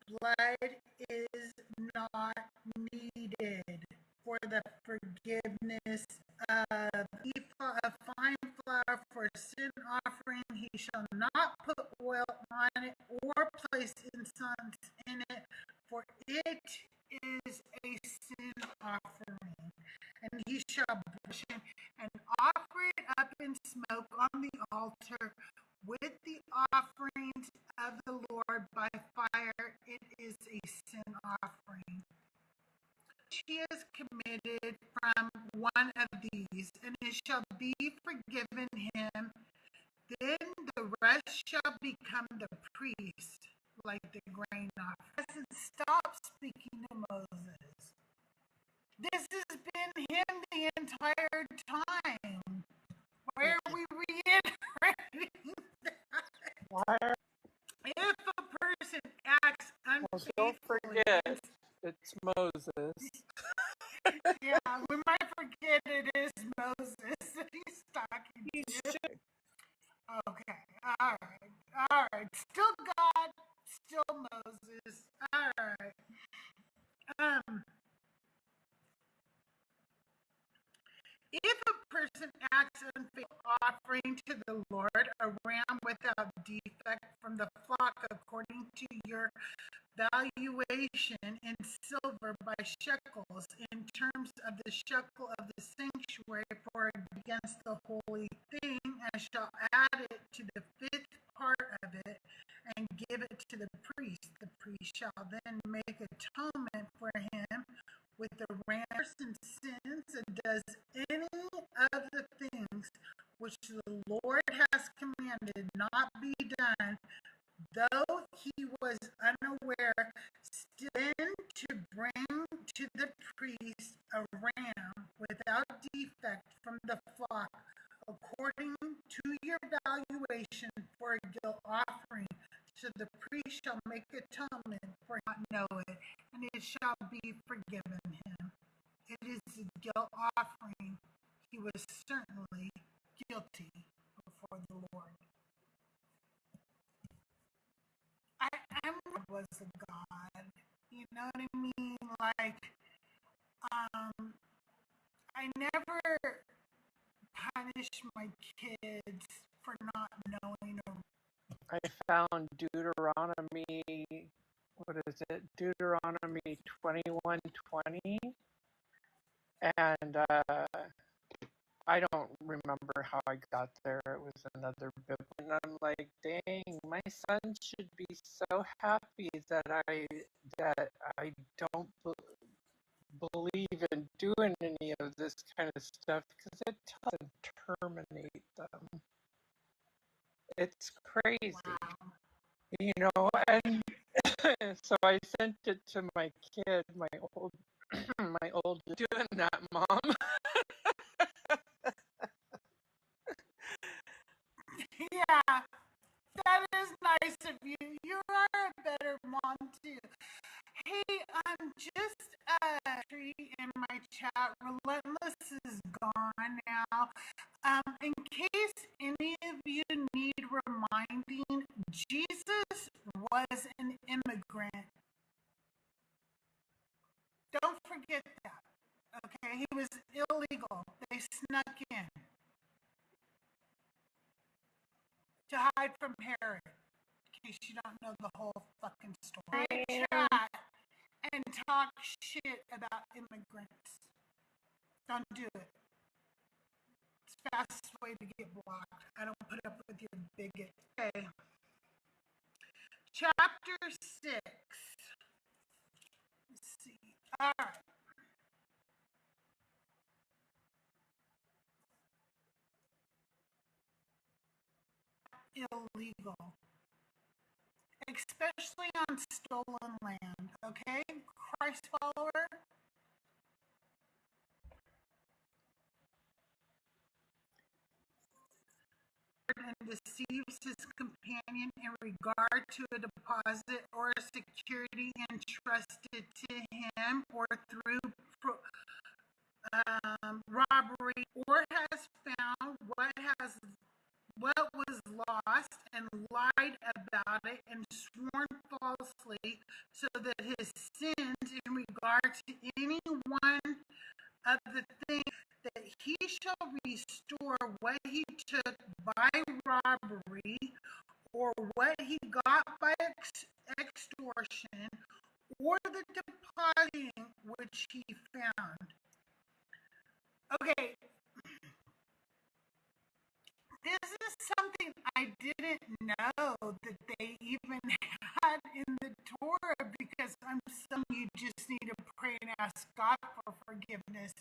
blood is not needed for the forgiveness of a fine flour for sin offering. He shall not put oil on it or place incense in it, for it is a sin offering. And he shall burn it and offer it up in smoke on the altar with the offerings of the Lord by fire. It is a sin offering. He has committed from one of these, and it shall be forgiven him. Then the rest shall become the priest, like the grain offering. Stop speaking to Moses. This has been him the entire time. Why are we reiterating that? Why? If a person acts unfaithfully, don't forget, it's Moses. Yeah, we might forget it is Moses that he's talking to. Okay, all right. Still God, still Moses. All right. If a person acts unfaithful, offering to the Lord a ram without defect from the flock according to your valuation in silver by shekels, in terms of the shekel of the sanctuary, for against the holy thing, and shall add it to the fifth part of it, and give it to the priest. The priest shall then make atonement for him with the ram and sins, and does any of the things which the Lord has commanded not be done, though he was unaware, still then to bring to the priest a ram without defect from the flock, according to your valuation, for a guilt offering. So the priest shall make atonement for not know it, and it shall be forgiven him. It is a guilt offering. He was certainly guilty before the Lord. I was a God. You know what I mean? Like, I never punish my kids for not knowing. I found Deuteronomy, what is it? Deuteronomy 21:20, and I don't remember how I got there. It was another Bible, and I'm like, dang, my son should be so happy that I don't believe in doing any of this kind of stuff, because it doesn't terminate them. It's crazy. Wow. You know, and so I sent it to my kid, my old, doing that, Mom. Yeah, that is nice of you. You are a better mom too. Hey, I'm just in my chat. Relentless is gone now. In case any of you need reminding, Jesus was an immigrant. Don't forget that. Okay, he was illegal. They snuck in to hide from Herod. In case you don't know the whole fucking story. Chat and talk shit about immigrants. Don't do it. It's the fastest way to get blocked. I don't put up with your bigot. Okay. Chapter 6. Let's see. All right. Illegal. Especially on stolen land. Okay? Christ follower? And deceives his companion in regard to a deposit or a security entrusted to him, or through robbery, or has found what was lost and lied about it and sworn falsely, so that his sins in regard to any one of the things, that he shall restore what he took by robbery, or what he got by extortion, or the depositing which he found. Okay, this is something I didn't know that they even had in the Torah, because I'm some you just need to pray and ask God for forgiveness.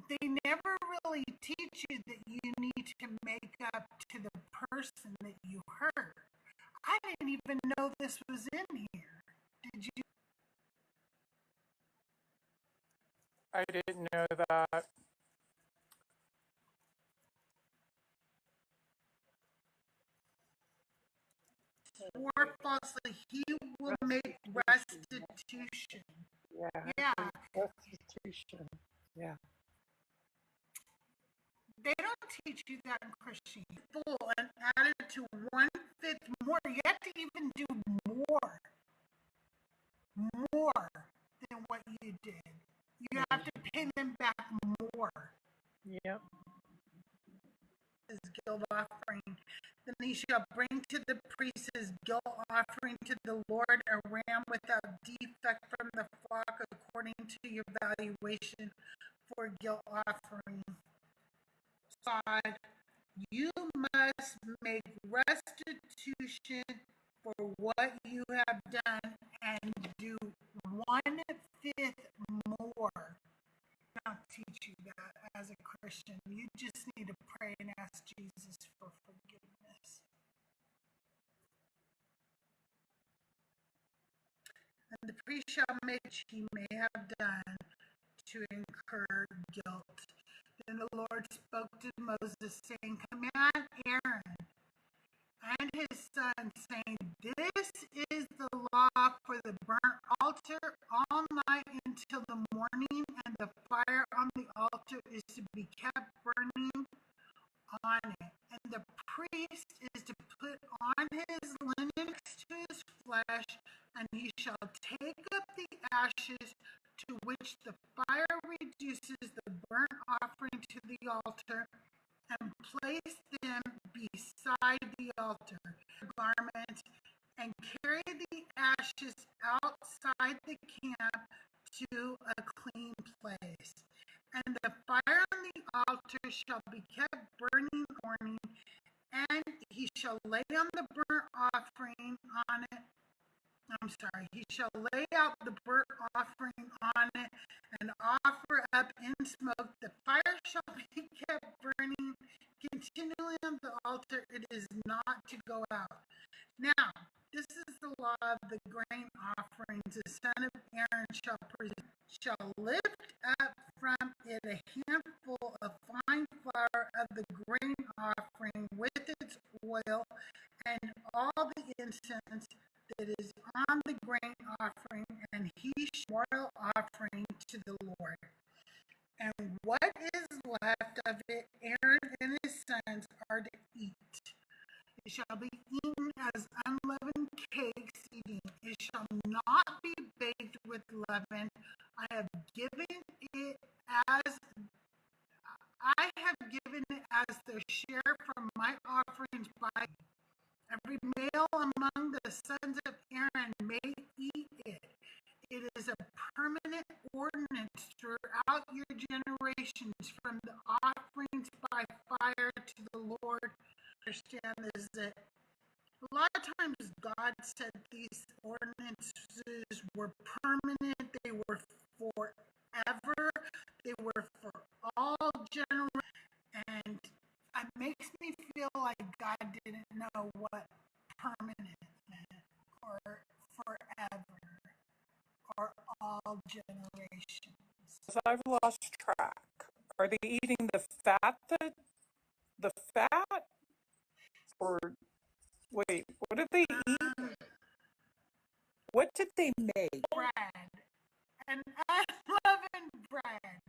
They never really teach you that you need to make up to the person that you hurt. I didn't even know this was in here. Did you? I didn't know that. Or falsely, he will make restitution. Yeah. Restitution. Yeah. They don't teach you that in Christianity. Full and added to 1/5 more. You have to even do more than what you did. You have to pay them back more. Yep. His guilt offering. Then he shall bring to the priest his guilt offering to the Lord, a ram without defect from the flock, according to your valuation for guilt offering. God, you must make restitution for what you have done and do 1/5 more. I don't teach you that as a Christian. You just need to pray and ask Jesus for forgiveness. And the priest shall make which he may have done to incur guilt. Then the Lord spoke to Moses, saying, Command Aaron and his son, saying, This is the law for the burnt altar all night until the morning, and the fire on the altar is to be kept burning on it. And the priest is to put on his linen next to his flesh, and he shall take up the ashes to which the fire reduces the burnt offering to the altar, and place them beside the altar garment, and carry the ashes outside the camp to a clean place. And the fire on the altar shall be kept burning morning, and he shall lay on the burnt offering on it. He shall lay out the burnt offering on it and offer up in smoke. The fire shall be kept burning continually on the altar. It is not to go out. Now, this is the law of the grain offerings. The son of Aaron shall lift up from it a handful of fine flour of the grain offering with its oil and all the incense that is on the grain offering, and he shall oil offering to the Lord. And what is left of it, Aaron and his sons are to eat. It shall be eaten as unleavened cakes eating. It shall not be baked with leaven. I have given it as their share from my offerings by every male among the sons of Aaron may eat it. It is a permanent ordinance throughout your generations, from the offerings by fire to the Lord. Understand is that a lot of times God said these ordinances were permanent, they were forever, they were for all generations, and it makes me feel like God didn't know what permanent meant, or forever, or all generations. I've lost track. Are they eating the fat or wait, what did they eat? What did they make? Bread. An unleavened bread.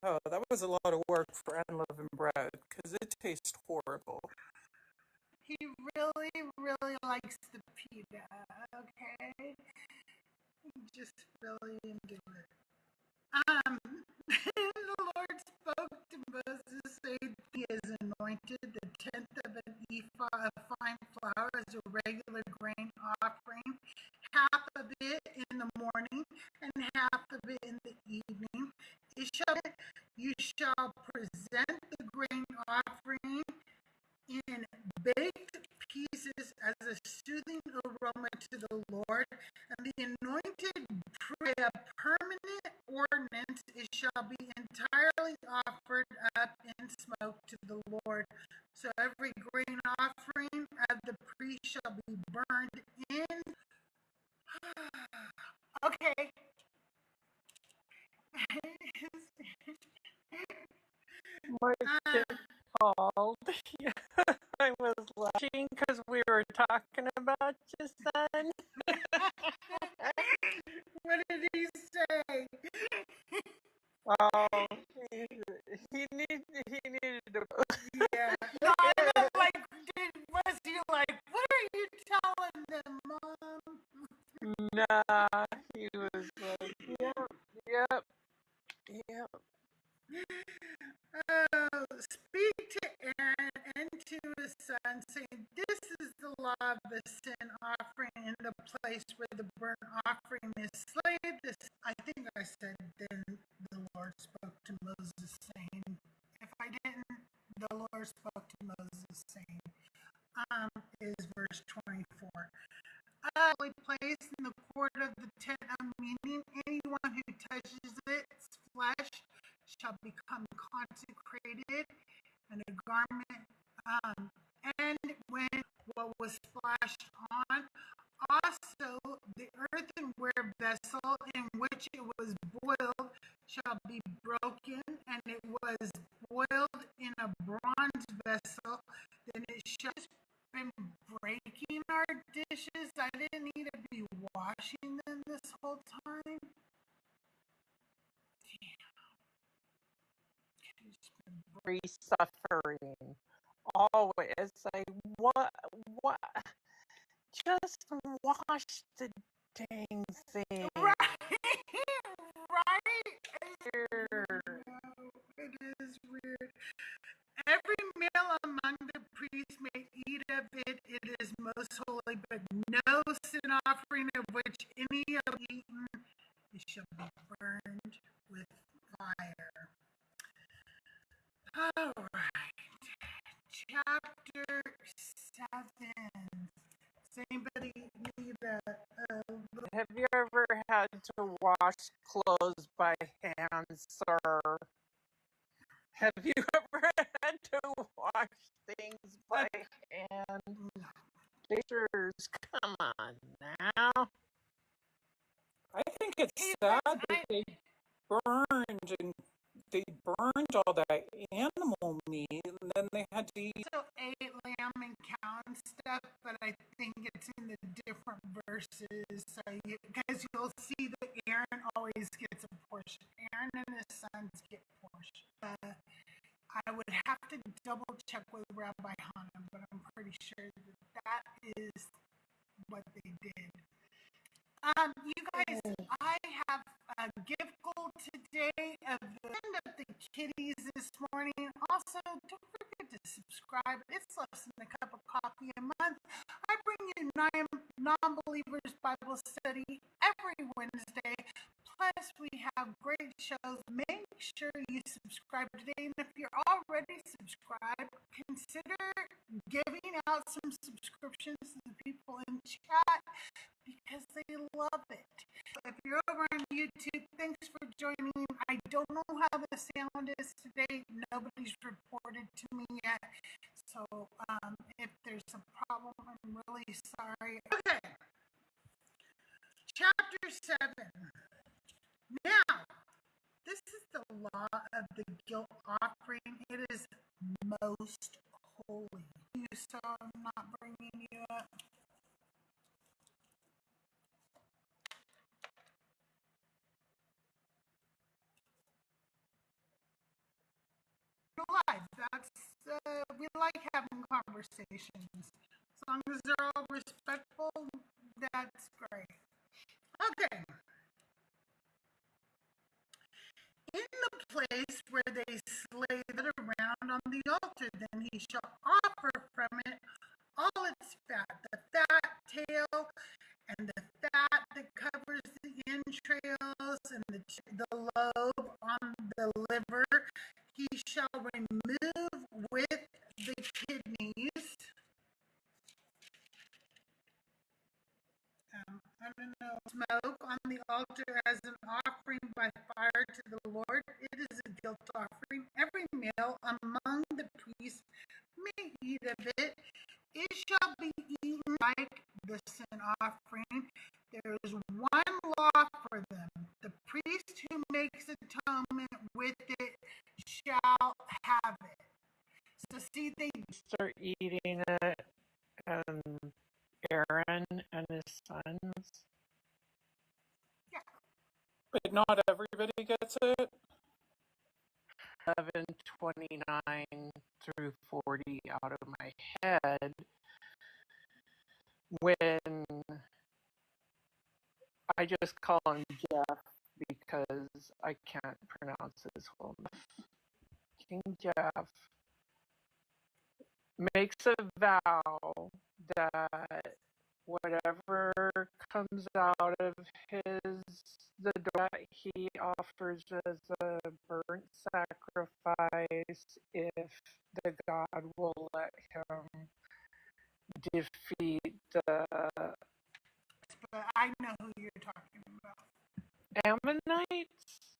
Oh, that was a lot of work for unleavened bread, because it tastes horrible. He really, really likes the pita, okay? He just really into it. The Lord spoke to Moses, saying, He has anointed the tenth of an ephah of fine flour as a regular grain offering, And the anointed by a permanent ordinance, it shall be entirely offered up in smoke to the Lord. So every grain offering of the priest shall be burned in. Okay. What's it called? I was laughing because we were talking about just then. What did he say? Oh, he needed to. Yeah. No, I meant like, was he like, what are you telling them, Mom? Nah, he was like, yep. Speak to Aaron and to his son, saying, this is the law of the sin offering in the place where the burnt offering is slain. This, I think I said, then the Lord spoke to Moses, saying, if I didn't, the Lord spoke to Moses, saying, is verse 24. Holy place in the court of the tent of meeting, anyone who touches its flesh shall become consecrated, and a garment, and when what was splashed on, also the earthenware vessel in which it was boiled shall be broken, and it was boiled in a bronze vessel, then it shall been breaking our dishes. I didn't need to be washing them this whole time. Free suffering. Always. It's like, what? Just wash the dang thing. Right. Right. It is weird. Every male among the priests may eat of it. It is most holy, but no sin offering of which any have eaten, it shall be burned with fire. All right. Chapter 7. Does anybody need a Have you ever had to wash clothes by hand, sir? Have you ever had to wash things by hand? Pictures, come on now. I think it's sad that they burned all that animal meat, and then they had to eat. still ate lamb and cow and stuff, but I think it's in the different verses. So because you'll see that Aaron always gets a portion. Aaron and his sons get portion. I would have to double check with Rabbi Hannah, but I'm pretty sure that is what they did. You guys, I have a gift goal today of the end of the kitties this morning. Also, don't forget to subscribe. It's less than a cup of coffee a month. I bring you non-believers Bible study every Wednesday. Plus, we have great shows. Make sure you subscribe today. And if you're already subscribed, consider giving out some subscriptions to the people in chat because they love it. If you're over on YouTube, thanks for joining. I don't know how the sound is today. Nobody's reported to me yet. So if there's a problem, I'm really sorry. Okay. Chapter 7. Now, this is the law of the guilt offering. It is most holy. You saw I'm not bringing you up. Live. That's we like having conversations. As long as they're all respectful, that's great. Okay. In the place where they slay it around on the altar, then he shall offer from it all its fat, the fat tail, and the fat that covers the entrails, and the lobe on the liver. He shall remove with the kidneys. I don't smoke on the altar as an offering by fire to the Lord. It is a guilt offering. Every male among the priests may eat of it. It shall be eaten like the sin offering. There is one law for them. The priest who makes atonement with it shall have it. So see, they start eating it, and Aaron and his sons. Yeah. But not everybody gets it. 11:29 through 40 out of my head when I just call him Jeff because I can't pronounce his whole name. King Jeff makes a vow that whatever comes out of the door that he offers as a burnt sacrifice, if the God will let him defeat the but I know who you're talking about. Ammonites.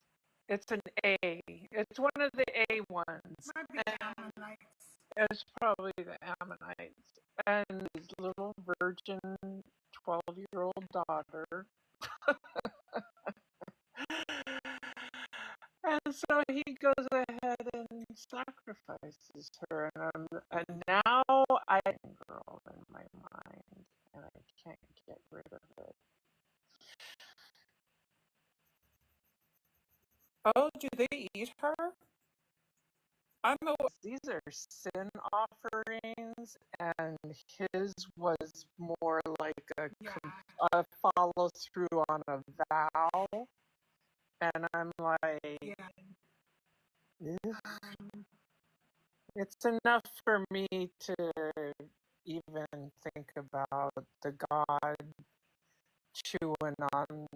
It's an A. It's one of the A ones. Might be Ammonites. It's probably the Ammonites. And his little virgin 12-year-old daughter. And so he goes ahead and sacrifices her. And now I have a girl in my mind, and I can't get rid of it. Oh, do they eat her? I'm a These are sin offerings, and his was more like a follow through on a vow. And I'm like, it's enough for me to even think about the God chewing on.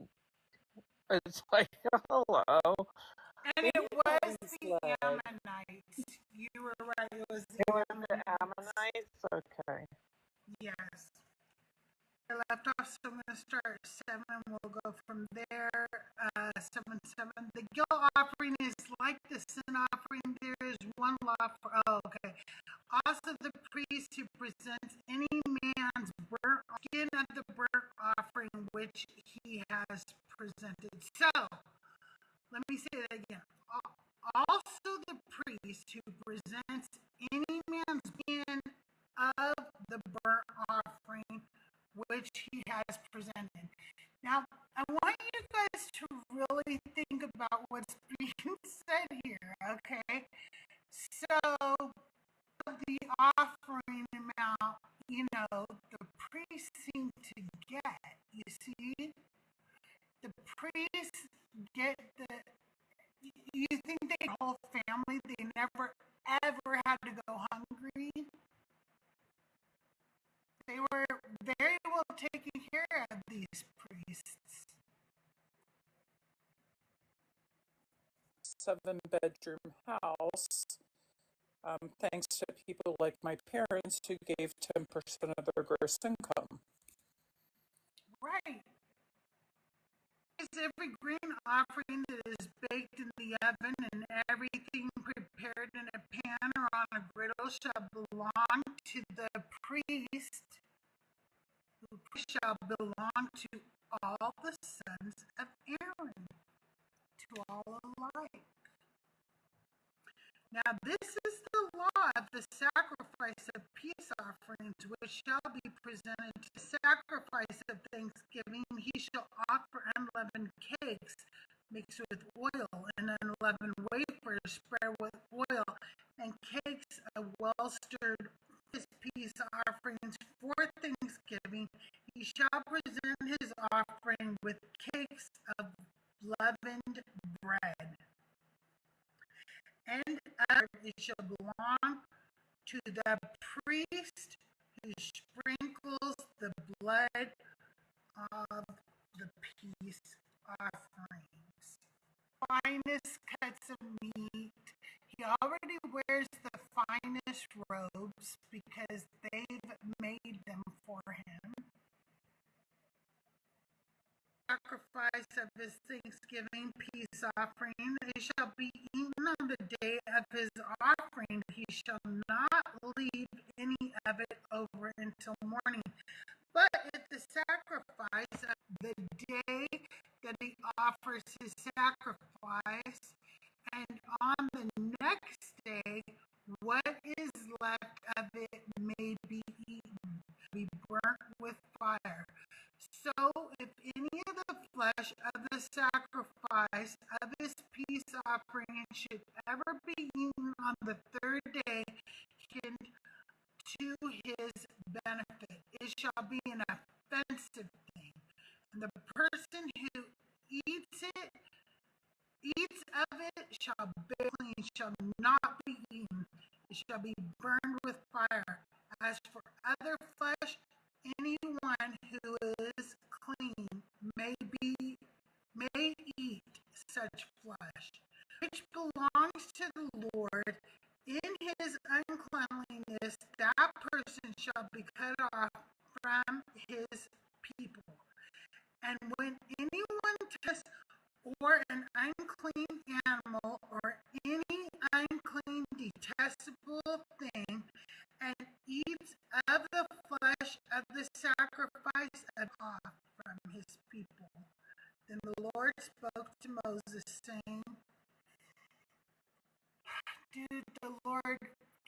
It's like, hello. And it was the Ammonites. You were right. It was the Ammonites? Okay. Yes. I left off, so I'm going to start at 7. We'll go from there. 7:7. The guilt offering is like the sin offering. There is one law for. Oh, okay. Also, the priest who presents any man's burnt skin of the burnt offering which he has presented. So, let me say that again. Also, the priest who presents any man's skin of the burnt offering which he has presented. Now, I want you guys to really think about what's being said here, okay? So, the offering amount, the priests seem to get, you see? The priests get you think they whole family, they never ever had to go hungry? They were very well taken care of, these priests. 7-bedroom house. Thanks to people like my parents who gave 10% of their gross income. Right. Because every grain offering that is baked in the oven and everything prepared in a pan or on a griddle shall belong to the priest, who shall belong to all the sons of Aaron, to all alike. Now this is the law of the sacrifice of peace offerings, which shall be presented to the sacrifice of thanksgiving. He shall offer unleavened cakes mixed with oil, and unleavened wafers spread with oil, and cakes of well-stirred peace offerings for thanksgiving. He shall present his offering with cakes of leavened bread. And it shall belong to the priest who sprinkles the blood of the peace offerings. Finest cuts of meat. He already wears the finest robes because they've made them for him. of his thanksgiving peace offering. It shall be eaten on the day of his offering. He shall not leave any of it over until morning. But if the sacrifice of the day that he offers his sacrifice, and on the next day what is left of it may be eaten, be burnt with fire. So if any of the flesh of the sacrifice of his peace offering should ever be eaten on the third day, to his benefit, it shall be an offensive thing, and the person who eats of it shall be clean, shall not be eaten. It shall be burned with fire. As for other flesh, anyone who is clean may eat such flesh, which belongs to the Lord. In his uncleanliness, that person shall be cut off from his people. And when anyone tests or an unclean animal or any unclean detestable thing, and eats of the flesh of the sacrifice off from his people, then the Lord spoke to Moses, saying, the Lord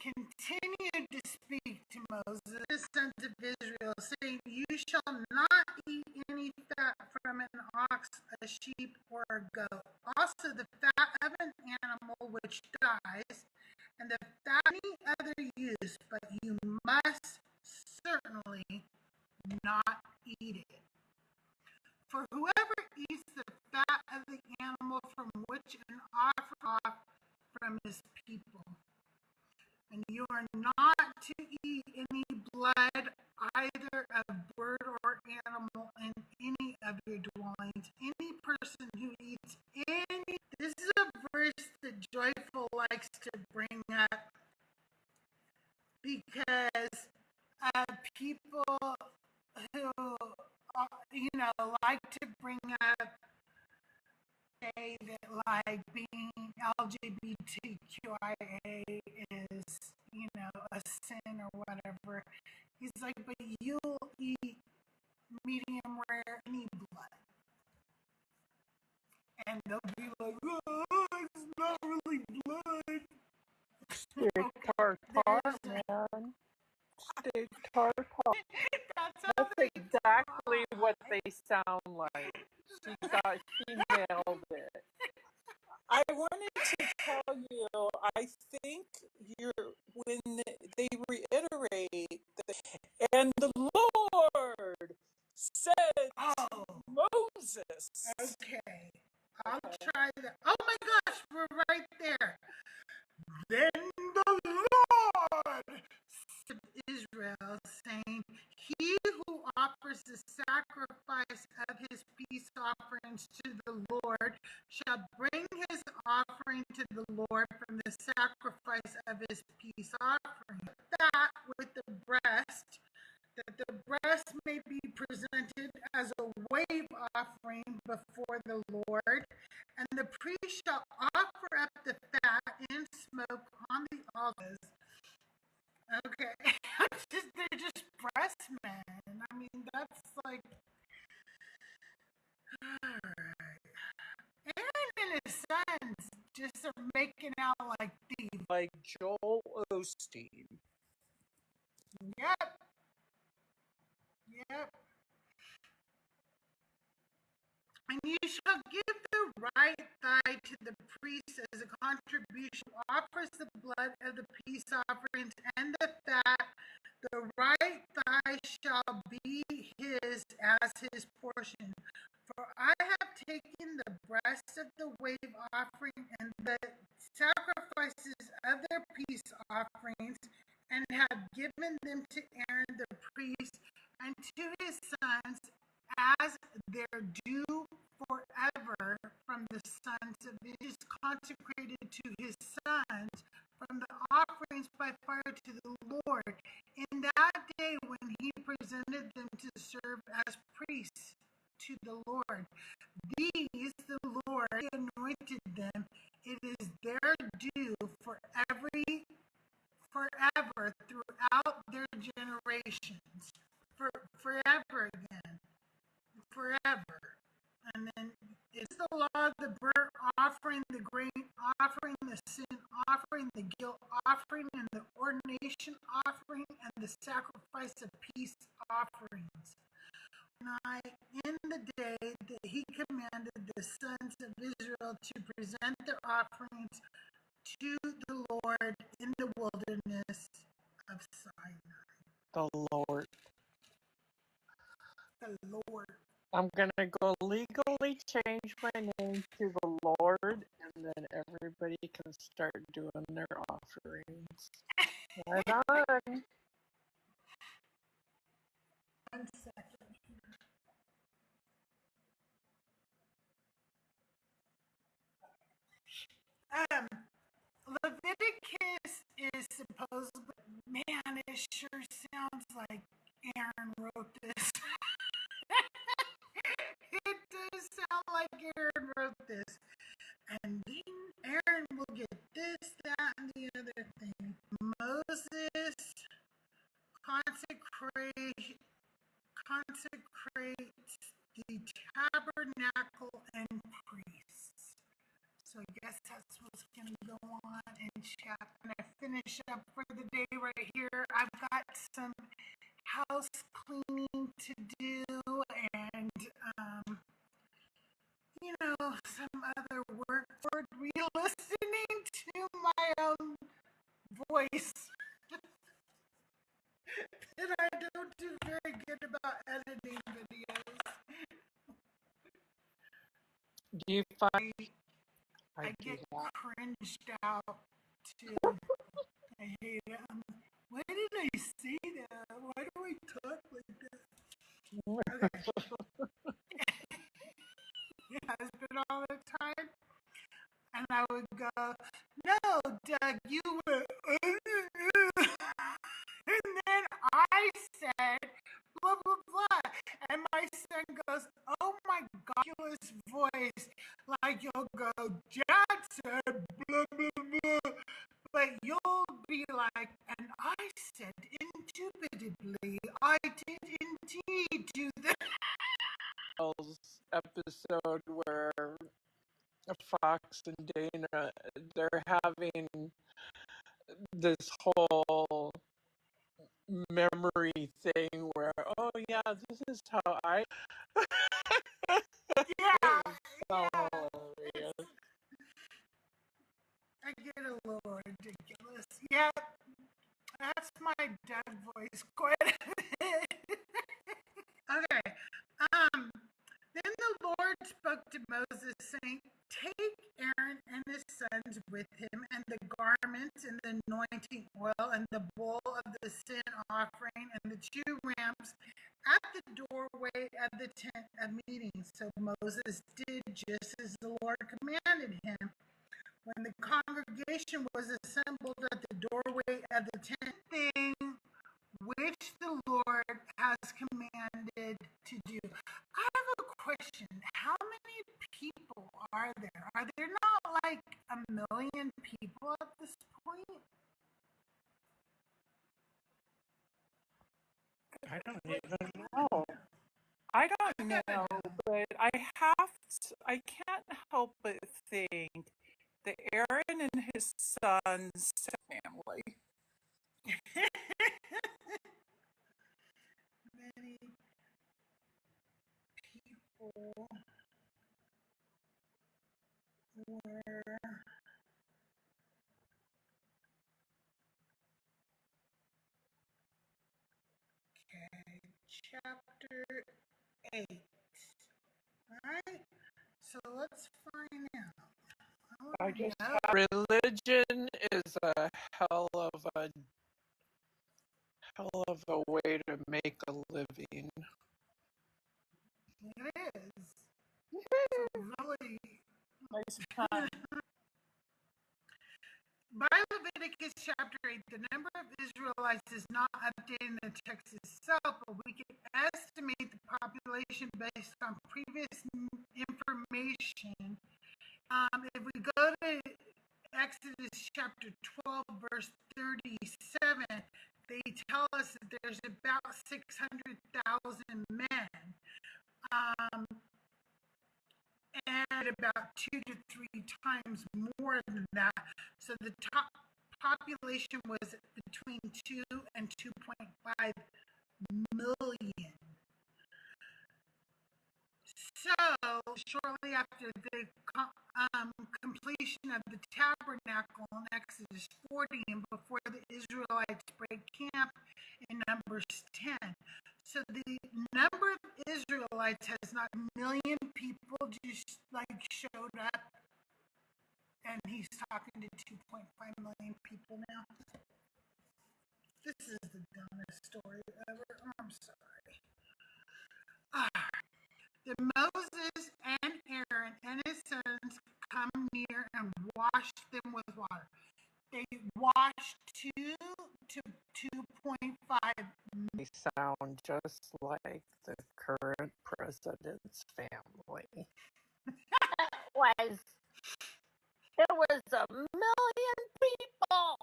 continued to speak to Moses, the sons of Israel, saying, you shall not eat any fat from an ox, a sheep, or a goat. Also the fat of an animal which dies, and the fat of any other use, but you must certainly not eat it. For whoever eats the fat of the animal from which an offer off from his people, and you are not to eat any blood, either of bird or animal, in any of your dwellings. Any person who eats any, this is a verse that Joyful likes to bring up, because people who like to bring up, say that like being LGBTQIA is a sin or whatever. He's like, but you'll eat medium rare any blood, and they'll be like, oh, it's not really blood. Steak tartare, man. Steak tartare. That's exactly what they sound like. She nailed it. I wanted to tell you, I think when they reiterate, and the Lord said to Moses. Okay, I'll try that. Oh my gosh, we're right there. Then the Lord of Israel, saying, he who offers the sacrifice of his peace offerings to the Lord shall bring his offering to the Lord from the sacrifice of his peace offering, that with the breast, that the breast may be presented as a wave offering before the Lord, and the priest shall offer up the fat and smoke on the altars. Okay, they're just breast men. I mean, that's like, alright. Aaron and his sons just are making out like thieves. Like Joel Osteen. Yep. And you shall give the right thigh to the priest as a contribution, offers the blood of the peace offerings and the fat. The right thigh shall be his as his portion. For I have taken the breast of the wave offering and the sacrifices of their peace offerings, and have given them to Aaron the priest and to his sons as their due forever from the sons of it is consecrated to his sons from the offerings by fire to the Lord in that day when he presented them to serve as priests to the Lord. these the Lord anointed them. It is their due forever throughout their generations. Forever again. Forever. And then it's the law of the burnt offering, the grain offering, the sin offering, the guilt offering, and the ordination offering, and the sacrifice of peace offerings. In the day that he commanded the sons of Israel to present their offerings to the Lord in the wilderness of Sinai. The Lord. The Lord. I'm gonna go legally change my name to the Lord, and then everybody can start doing their offerings. Right on. 1 second. Leviticus is supposed, but man, it sure sounds like Aaron wrote this. It does sound like Aaron wrote this. And then Aaron will get this, that, and the other thing. Moses consecrates the tabernacle and priests. So I guess that's what's going to go on in chapter. And I finish up for the day right here. I've got some house cleaning to do and, some other work for re-listening to my own voice. And I don't do very good about editing videos. Do you find I get cringed out too. I hate it. Why did I say that? Why do I talk like that? Okay. Yeah, husband all the time. And I would go, no, Doug, you were. And then I said, blah, blah, blah. And my son goes, oh my God, his voice. Like you'll go, Dad said, blah, blah, blah. But you'll be like, and I said, indubitably, I did indeed do that. Episode where Fox and Dana, they're having this whole memory thing where, oh yeah, this is how I. Yeah, So yeah. hilarious. I get a little ridiculous. Yeah, that's my dad voice quite a bit. Okay. Then the Lord spoke to Moses, saying, take Aaron and his sons with him, and the garments, and the anointing oil, and the bowl of the sin offering, and the 2 rams at the doorway of the tent of meeting. So Moses did just as the Lord commanded him. When the congregation was assembled at the doorway of the tent, thing which the Lord has commanded to do. I have a question. How many people are there? Are there not like 1 million people at this point? I don't even know. I don't know, but I can't help but think that Aaron and his sons family. Many people were chapter 8. Alright, so let's find out. I just religion is a hell of a way to make a living. It is. It's really Nice time. By Leviticus chapter 8, the number of Israelites is not updated in the text itself, but we can estimate the population based on previous information information. If we go to Exodus chapter 12, verse 37, they tell us that there's about 600,000 men, and about 2 to 3 times more than that. So the top population was between 2 and 2.5 million. So, shortly after the completion of the tabernacle in Exodus 40, and before the Israelites break camp in Numbers 10. So the number of Israelites has not a million people just like showed up, and he's talking to 2.5 million people now. This is the dumbest story ever. I'm sorry. Then Moses and Aaron and his sons come near and wash them with water. They washed 2 to 2.5. They sound just like the current president's family. It was a million people.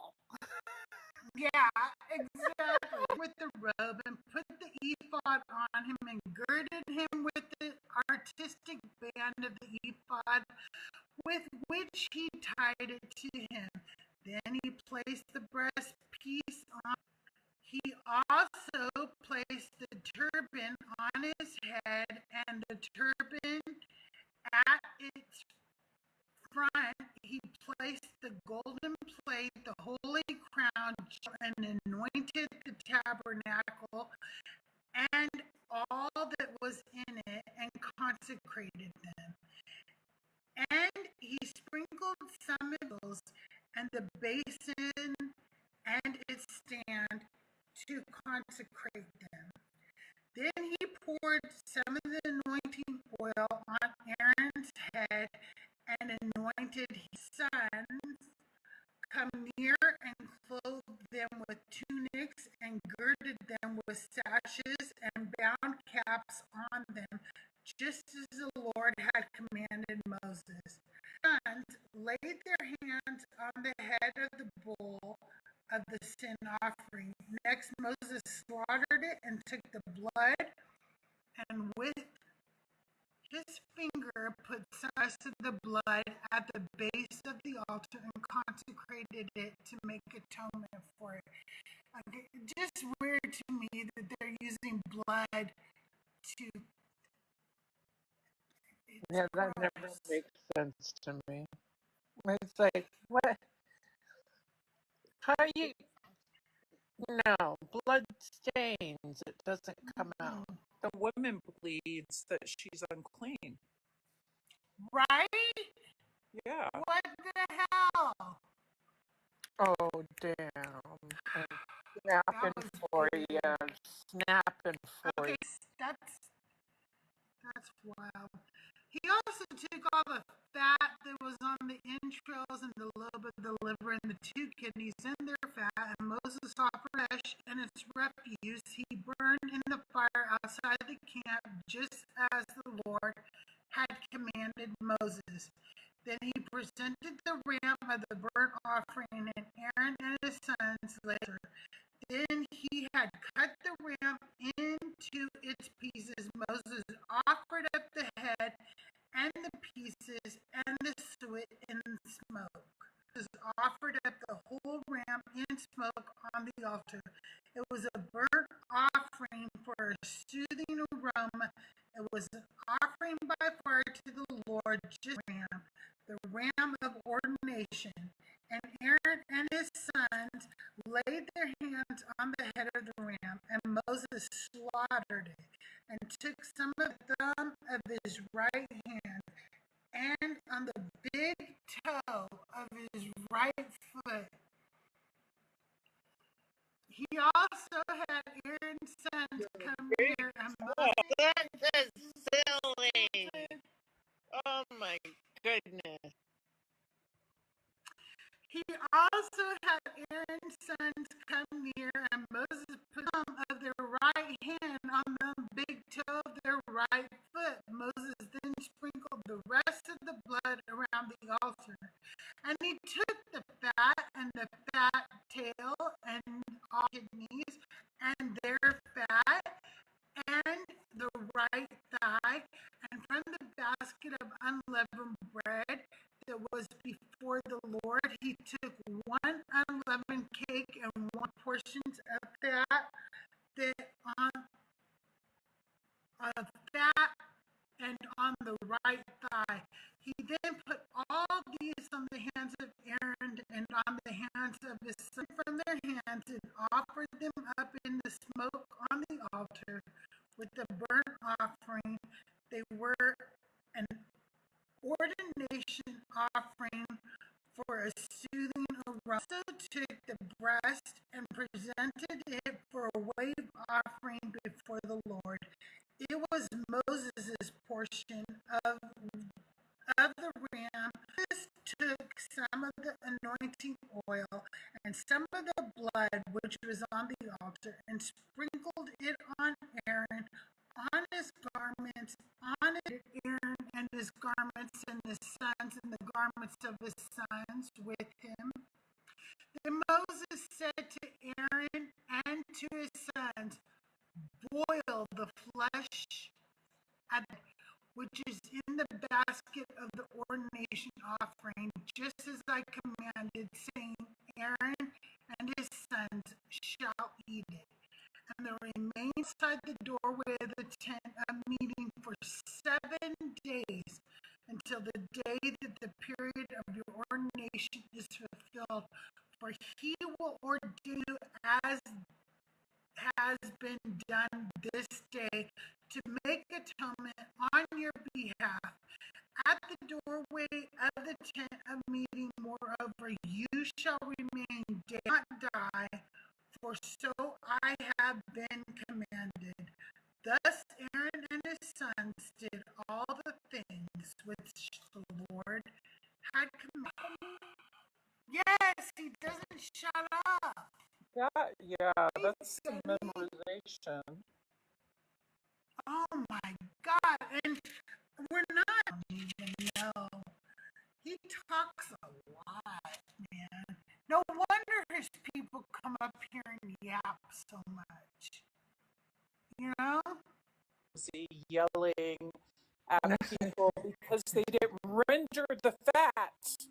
Yeah, exactly. With the robe and put the ephod on him and girded him with the artistic band of the ephod with which he tied it to him. Then he placed the breastpiece on. He also placed the turban on his head, and the turban at its front he placed the golden plate, the holy crown, and anointed the tabernacle and all that was in it, and consecrated them. And he sprinkled some metals and the basin and its stand to consecrate them. Then he poured some of the anointing oil on Aaron's head and anointed his sons. Come near and clothed them with tunics and girded them with sashes and bound caps on them, just as the Lord had commanded Moses. The sons laid their hands on the head of the bull of the sin offering. Next, Moses slaughtered it and took the blood, and with his finger put some of the blood at the base of the altar and consecrated it to make atonement for it. It's just weird to me that they're using blood to. Yeah, that never makes sense to me. It's like, what? How are you? No, blood stains. It doesn't come out. The woman bleeds that she's unclean. Right? Yeah. What the hell? Oh, damn. Snapping for you. Snapping for Okay, you. that's wild. He also took all the fat that was on the entrails and the lobe of the liver and the 2 kidneys and their fat, and Moses offered flesh and its refuse he burned in the fire outside the camp, just as the Lord had commanded Moses. Then he presented the ram of the burnt offering, and Aaron and his sons later. Then he had cut the ram into its pieces. Moses offered up the head and the pieces and the suet in smoke. Moses offered up the whole ram in smoke on the altar. It was a burnt offering for a soothing aroma. It was an offering by fire to the Lord, just the ram of ordination. And Aaron and his sons laid their hands on the head of the ram, and Moses slaughtered it, and took some of the thumb of his right hand, and on the big toe of his right foot. He also had Aaron's sons come near, and Moses. That is silly. Oh my goodness. He also had Aaron's sons come near, and Moses put some of their right hand on the big toe of their right foot. Moses then sprinkled the rest he took the fat and the fat tail and all kidneys and their fat and the right thigh, and from the basket of unleavened bread that was before the Lord, he took one unleavened cake and one portions of that on of fat and on the right thigh. He then put all these on the hands of Aaron and on the hands of his son from their hands, and offered them up in the smoke on the altar with the burnt offering. They were an ordination offering for a soothing aroma. So took the breast and presented it for a wave offering before the Lord. It was Moses' portion of the ram. Moses took some of the anointing oil and some of the blood which was on the altar, and sprinkled it on Aaron, on his garments, on Aaron and his garments, and his sons, and the garments of his sons with him. Then Moses said to Aaron and to his sons, boil the flesh which is in the basket of the ordination offering, just as I commanded, saying, Aaron and his sons shall eat it. And there remain inside the doorway of the tent of meeting for 7 days, until the day that the period of your ordination is fulfilled. For he will ordain as has been done this day to make atonement on your behalf. At the doorway of the tent of meeting, moreover, you shall remain, do not die, for so I have been commanded. Thus Aaron and his sons did all the things which the Lord had commanded. Yes, he doesn't shut up. Yeah, that's the memorization. Oh my God. And we're not even know. He talks a lot, man. No wonder his people come up here and yap so much. You know? See, yelling at people because they didn't render the fat.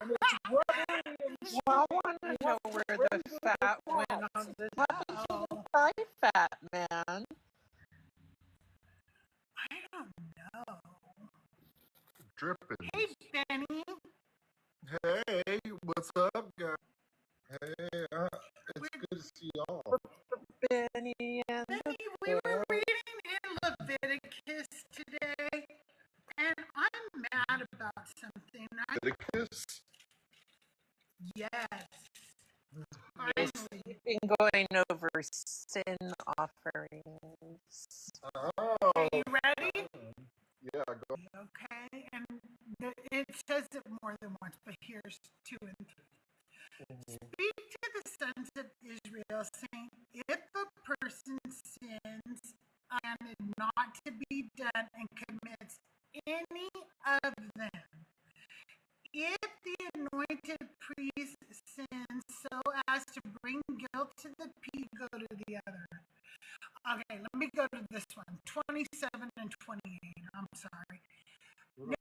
And it's rubbing and Well, I want to know where the fat went on the thigh fat, man. I don't know. Dripping. Hey, Benny. Hey, what's up, guys? Hey, it's good to see y'all. Benny and Benny, we were reading in Leviticus today, and I'm mad about something. Leviticus? Yes. Yes, Finally. we've been going over sin offerings. Oh. Are you ready? Yeah, go. Okay, and it says it more than once, but here's 2 and 3. Speak to the sons of Israel, saying, if a person sins and not to be done and commits any of them, if the anointed priest sins so as to bring guilt to the people, go to the other. Okay, let me go to this one, 27 and 28. I'm sorry.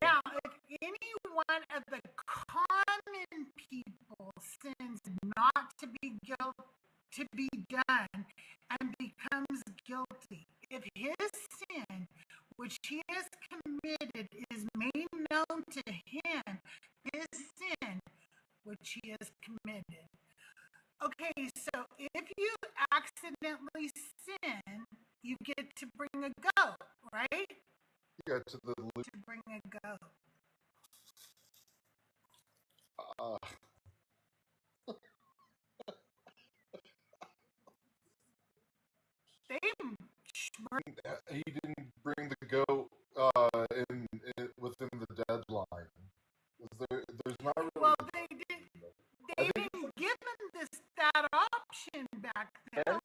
Now, if any one of the common people sins not to be done and becomes guilty, if his sin which he has committed is made known to him, his sin which he has committed. Okay, so if you accidentally sin, you get to bring a goat, right? Yeah, to the To bring a goat. They he didn't bring the goat in within the deadline. There's not really. well, they didn't give him that option back then.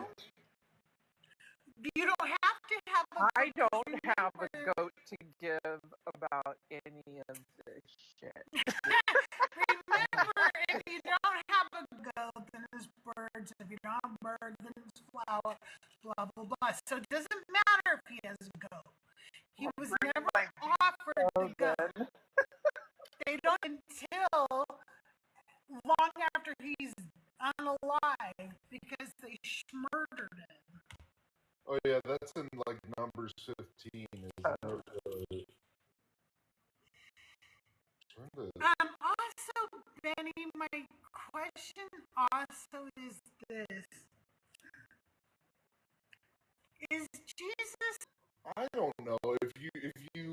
You don't have to have a goat. I don't have a goat to give about any of this shit. Remember, if you don't have a goat, then it's birds. If you don't have a bird, then it's flower. Blah blah blah. So it doesn't matter if he has a goat. He was never offered the goat. They don't until long after he's unalive because they murdered him. Oh yeah, that's in like Numbers 15, isn't it? Also, Benny, my question also is this: is Jesus? I don't know if you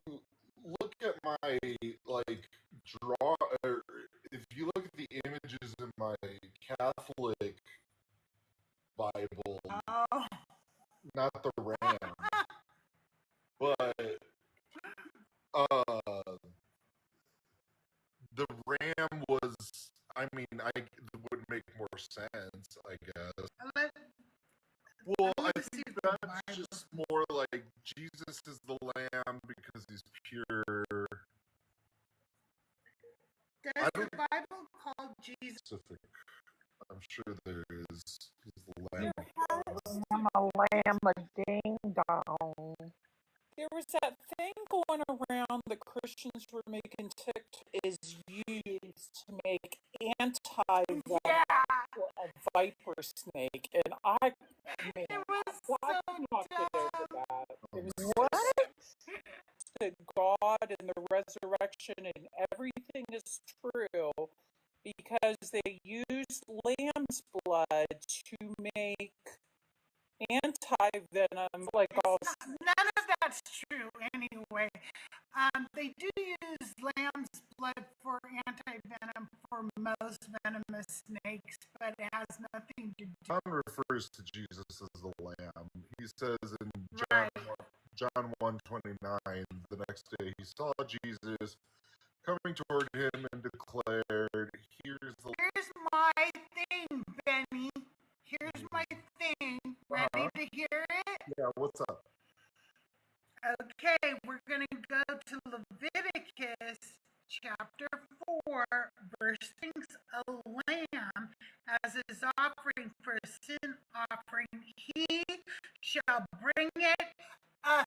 look at my like draw, or if you look at the images in my Catholic Bible, not the ram, but the ram was. I mean, it would make more sense, I guess. Well, I think that's just more like Jesus is the lamb because he's pure. Does the Bible call Jesus? I'm sure there is. He's the lamb. I'm a lamb, a ding dong. There was that thing going around that Christians were making TikTok is used to make anti-venom for a viper snake, and I mean, why could not get over that? It was what? That God and the resurrection and everything is true because they used lamb's blood to make anti-venom like all. None of that's true anyway. They do use lamb's blood for anti-venom for most venomous snakes, but it has nothing to do. John refers to Jesus as the lamb. He says in John 1:29, the next day he saw Jesus coming toward him and declared, Here's my thing, Benny. Here's my thing. Ready to hear it? Yeah, what's up? Okay, we're going to go to Leviticus chapter 4, verse 6. A lamb as his offering for a sin offering, he shall bring it a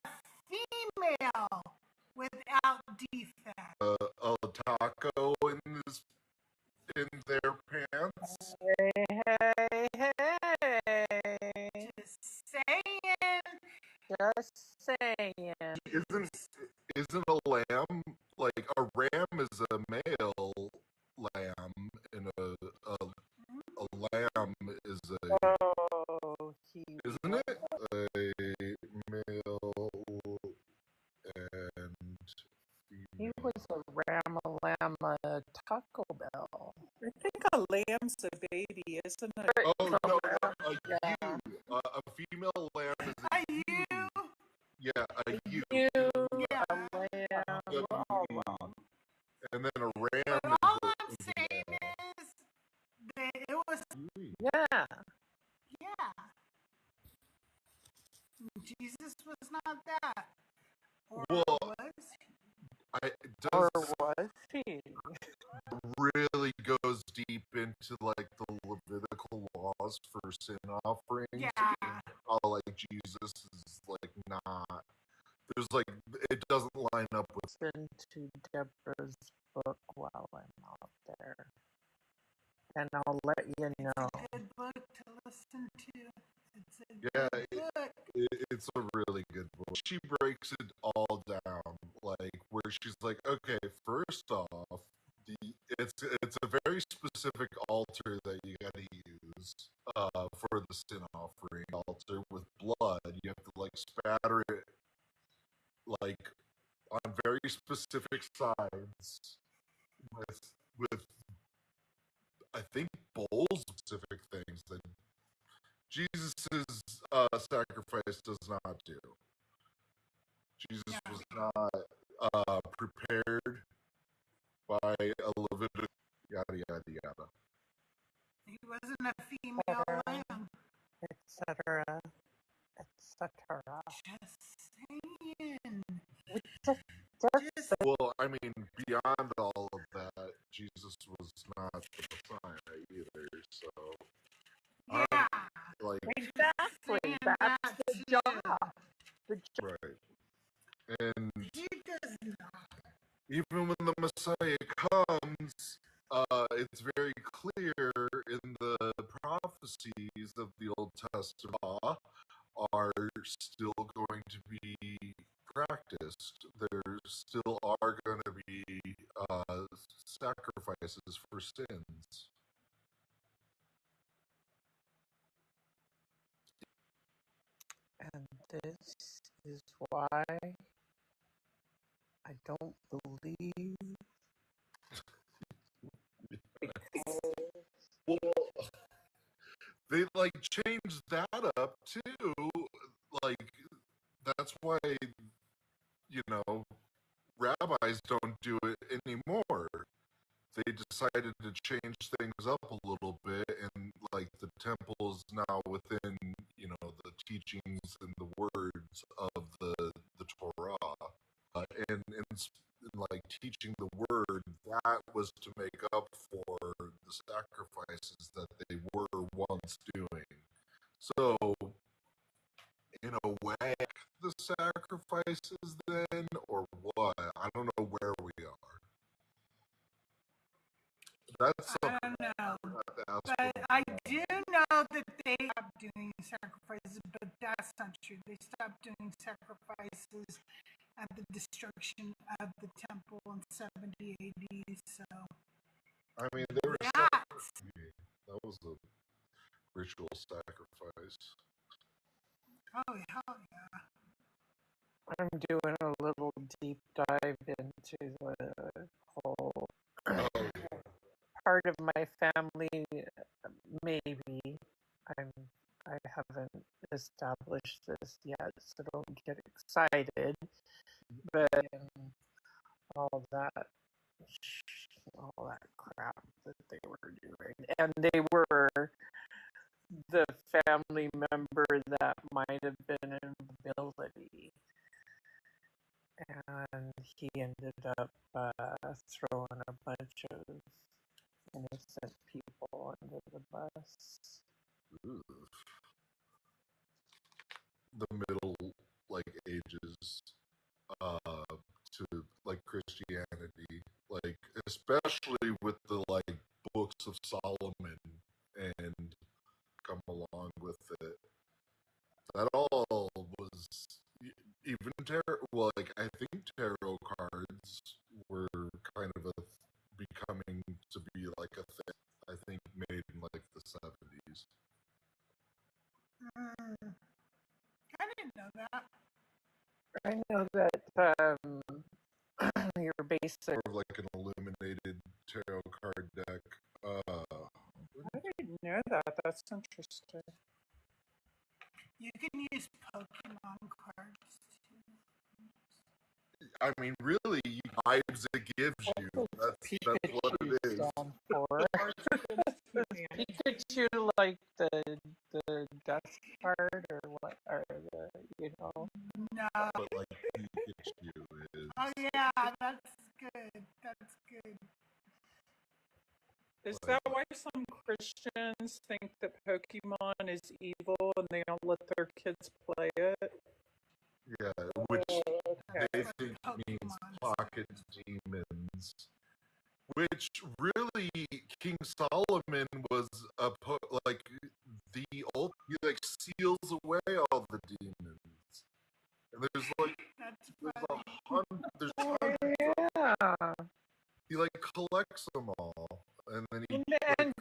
female without defect. A taco in their pants. Hey. Just saying. Isn't a lamb like a ram is a male lamb and a lamb is a isn't it a male and female? He was a ram-a-lamb Taco Bell. I think a lamb's a baby, isn't it? Oh no, a female lamb is a ewe. Yeah, a ewe. Yeah. A lamb. And then a ram. But all I'm saying is that it was. Yeah. Yeah. Jesus was not that. Or was he? Or was he? Really goes deep into like the Levitical laws for sin offerings. Yeah. Like Jesus is like not. There's like it doesn't line up with. Listen to Deborah's book while I'm out there, and I'll let you know. It's a good book to listen to. It's a good book. It's a really good book. She breaks it all down, like where she's like, okay, first off, it's a very specific altar that you got to use for the sin offering altar with blood. You have to like spatter it like on very specific sides with I think bowls of specific things that Jesus' sacrifice does not do. Jesus was not prepared by a Leviticus, yada yada yada. He wasn't a female lamb. Etc. Etc. Just saying. Well, I mean, beyond all of that, Jesus was not the Messiah either. So, Yeah. like, Exactly. Saying That's that the too. job. The job. right. And He does not. even when the Messiah comes, it's very clear in the prophecies of the Old Testament law are still going to be practiced. There still are going to be sacrifices for sins. And this is why I don't believe. Well, they like changed that up too. Like that's why rabbis don't do it anymore. They decided to change things up a little bit, and like the temple is now within the teachings and the words of the Torah, and like teaching the word, that was to make up for the sacrifices that they were once doing. So in a way, the sacrifices then, or what? I don't know where we are. That's I something don't know. I have to ask But for. I do know that they stopped doing sacrifices, but that's not true. They stopped doing sacrifices at the destruction of the temple in 70 AD. So I mean, they were that that was a ritual sacrifice. oh hell yeah. I'm doing a little deep dive into the whole Oh, part of my family. Maybe I haven't established this yet, so don't get excited. But all that crap that they were doing, and they were the family member that might have been in ability, and he ended up throwing a bunch of innocent people under the bus. ooh. The middle ages to like Christianity, like especially with the books of Solomon and come along with it. That all was even tarot. Well, I think tarot cards were kind of becoming to be like a thing. I think made in like the 70s. I didn't know that. I know that your basic. More of like an illuminated tarot card deck. I didn't know that. That's interesting. You can use Pokemon cards too. I mean, really, vibes it gives you. That's what it is. Stand for. Pikachu like the death card or what? Or the No. But like Pikachu is. Oh yeah, that's good. That's good. Is that why some Christians think that Pokemon is evil and they don't let their kids play it? Yeah, which Okay. they think means pocket demons. Which really, King Solomon was the old. He seals away all the demons, and there's That's there's hundreds. yeah. He collects them all, and then he And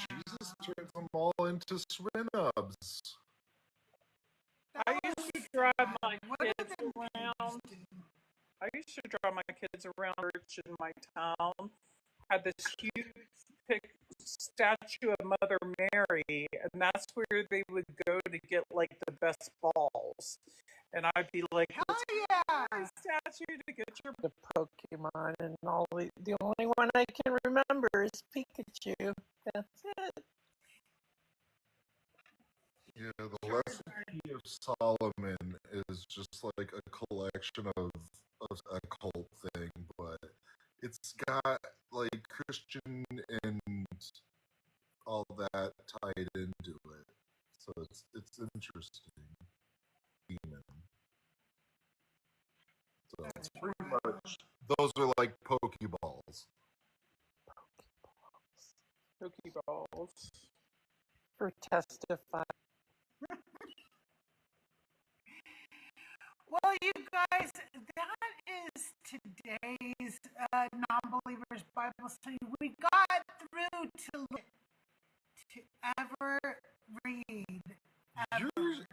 Jesus turns them all into Swinubs. I used to drive my What do kids them around. kids do? I used to drive my kids around church in my town. Had this huge statue of Mother Mary, and that's where they would go to get the best balls. And I'd be like, Hell yeah! statue to get your. the Pokemon and all the only one I can remember is Pikachu. That's it. Yeah, the Recipe of Solomon is just like a collection of a cult thing, but it's got like Christian and all that tied into it, so it's interesting. Demon. So That's pretty wild. much those are like Pokeballs. Pokeballs for testifying. Well, you guys, that is today's non-believers Bible study. We got through to ever read.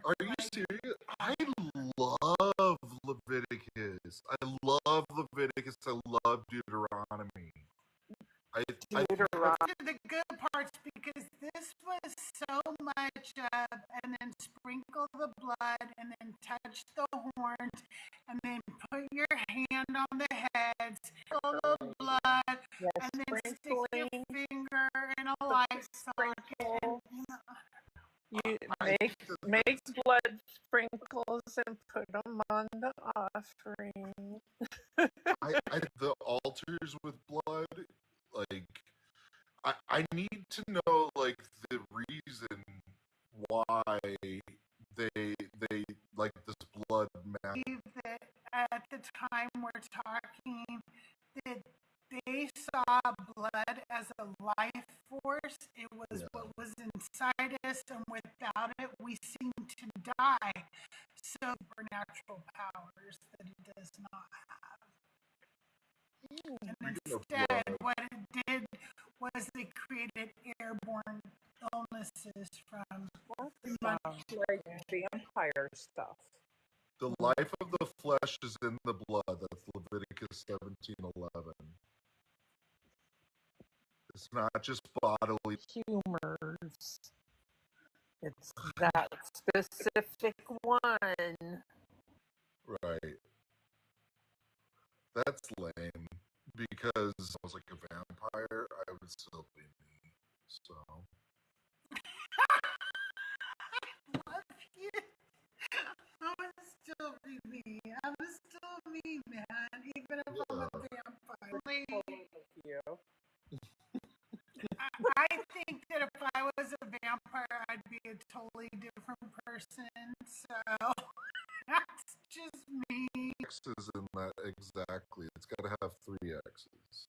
Are you serious? I love Leviticus. I love Leviticus. I love Deuteronomy. I Deuteronomy. To the good parts, because this was so much and then sprinkle the blood and then touch the horns and then put your hand on the heads, fill the blood, Yes, and then stick your sprinkling. finger in a light socket. Sprinkle. You I make blood sprinkles and put them on the offering. the altars with blood, like I need to know like the reason why they like this blood matter. That at the time we're talking, that they saw blood as a life force. It was what was inside us, and without it, we seem to die. So, supernatural powers that it does not have. And instead, what it did was they created airborne illnesses from Sounds like vampire stuff. The life of the flesh is in the blood. That's Leviticus 17:11. It's not just bodily. Humors. It's that specific one. Right. That's lame. Because I was like a vampire, I would still be me. So. love you. I would still be me. I would still me, man. Even if I'm a vampire. I think that if I was a vampire, I'd be a totally different person. So that's just me. X's in that exactly. It's got to have 3 X's.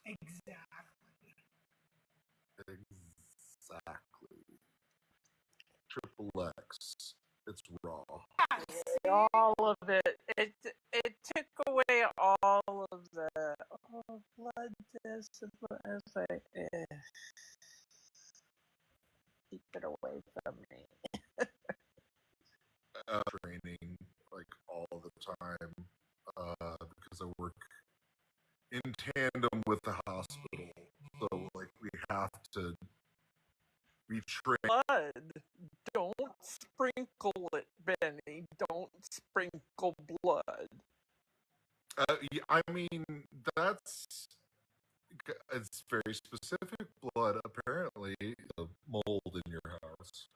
Exactly. Exactly. Triple X. It's raw. All of it. It took away all of the blood this and like, keep it away from me. Training like all the time because I work in tandem with the hospital. So like we have to be trained. Blood. Don't sprinkle it, Benny. Don't sprinkle blood. I mean, it's very specific blood, apparently. The mold in your house.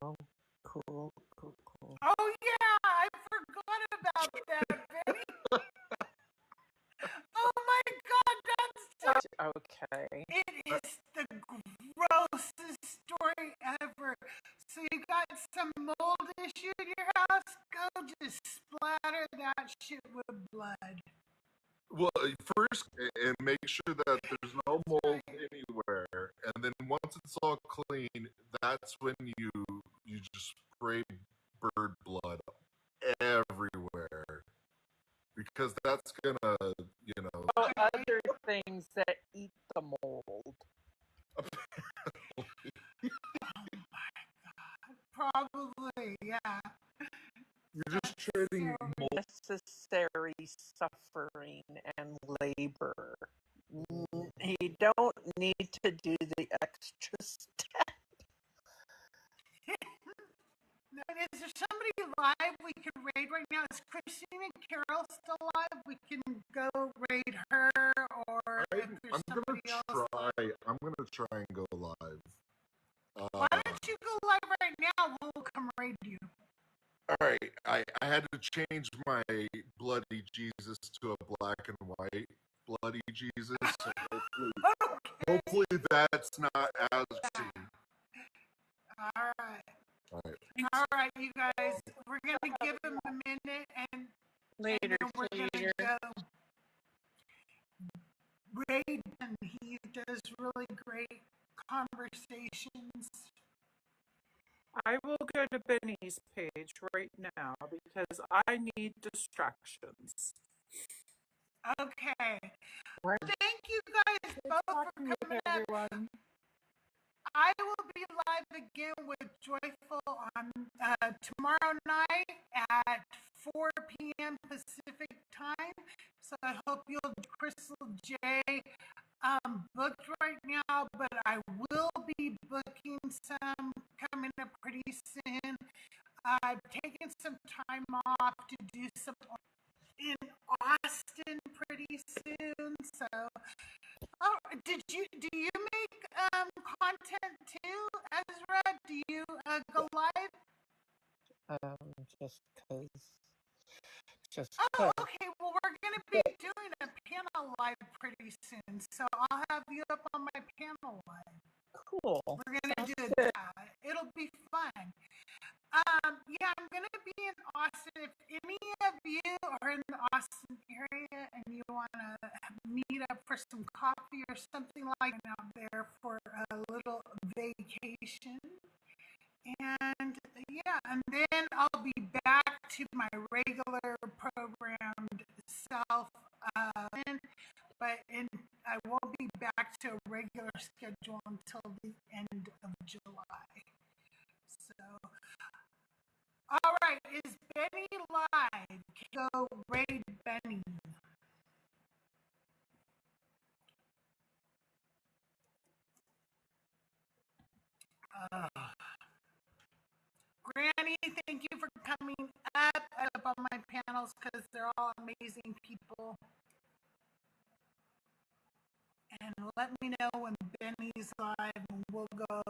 Oh, cool. Oh yeah, I forgot about that, Benny. Oh my God, that's okay. It is the grossest story ever. So you got some mold issue in your house? Go just splatter that shit with blood. Well, first, and make sure that there's no mold anywhere, and then once it's all clean, that's when you just spray bird blood everywhere, because that's gonna, Other things that eat the mold. Probably, yeah. You're just treating mold. Necessary suffering and labor. You don't need to do the extra step. Is there somebody live we can raid right now? Is Christina Carroll still alive? We can go raid her, or if there's somebody else. I'm gonna try and go live. Why don't you go live right now? We'll come raid you. All right, I had to change my bloody Jesus to a black and white bloody Jesus. So hopefully that's not as extreme. All right. All right. All right, you guys. We're going to give him a minute and Later, then we're going to later. go. Ray, he does really great conversations. I will go to Benny's page right now because I need distractions. Okay. Thank you guys both for coming up. I will be live again with Joyful on tomorrow night at 4 p.m. Pacific time. So I hope you'll CrystalJae booked right now, but I will be booking some coming up pretty soon. I've taken some time off to do some in Austin pretty soon. So, oh, do you make content too, Ezra? Do you go live? Oh, okay. Well, we're gonna be doing a panel live pretty soon, so I'll have you up on my panel live. Cool. We're gonna do that. It'll be fun. Yeah, I'm gonna be in Austin. If any of you are in the Austin area and you wanna meet up for some coffee or something like that out there for a little vacation. And yeah, and then I'll be back to my regular programmed self. But I won't be back to a regular schedule until the end of July. So, all right, is Benny live? Go raid Benny. Granny, thank you for coming up on my panels because they're all amazing people. And let me know when Benny's live and we'll go over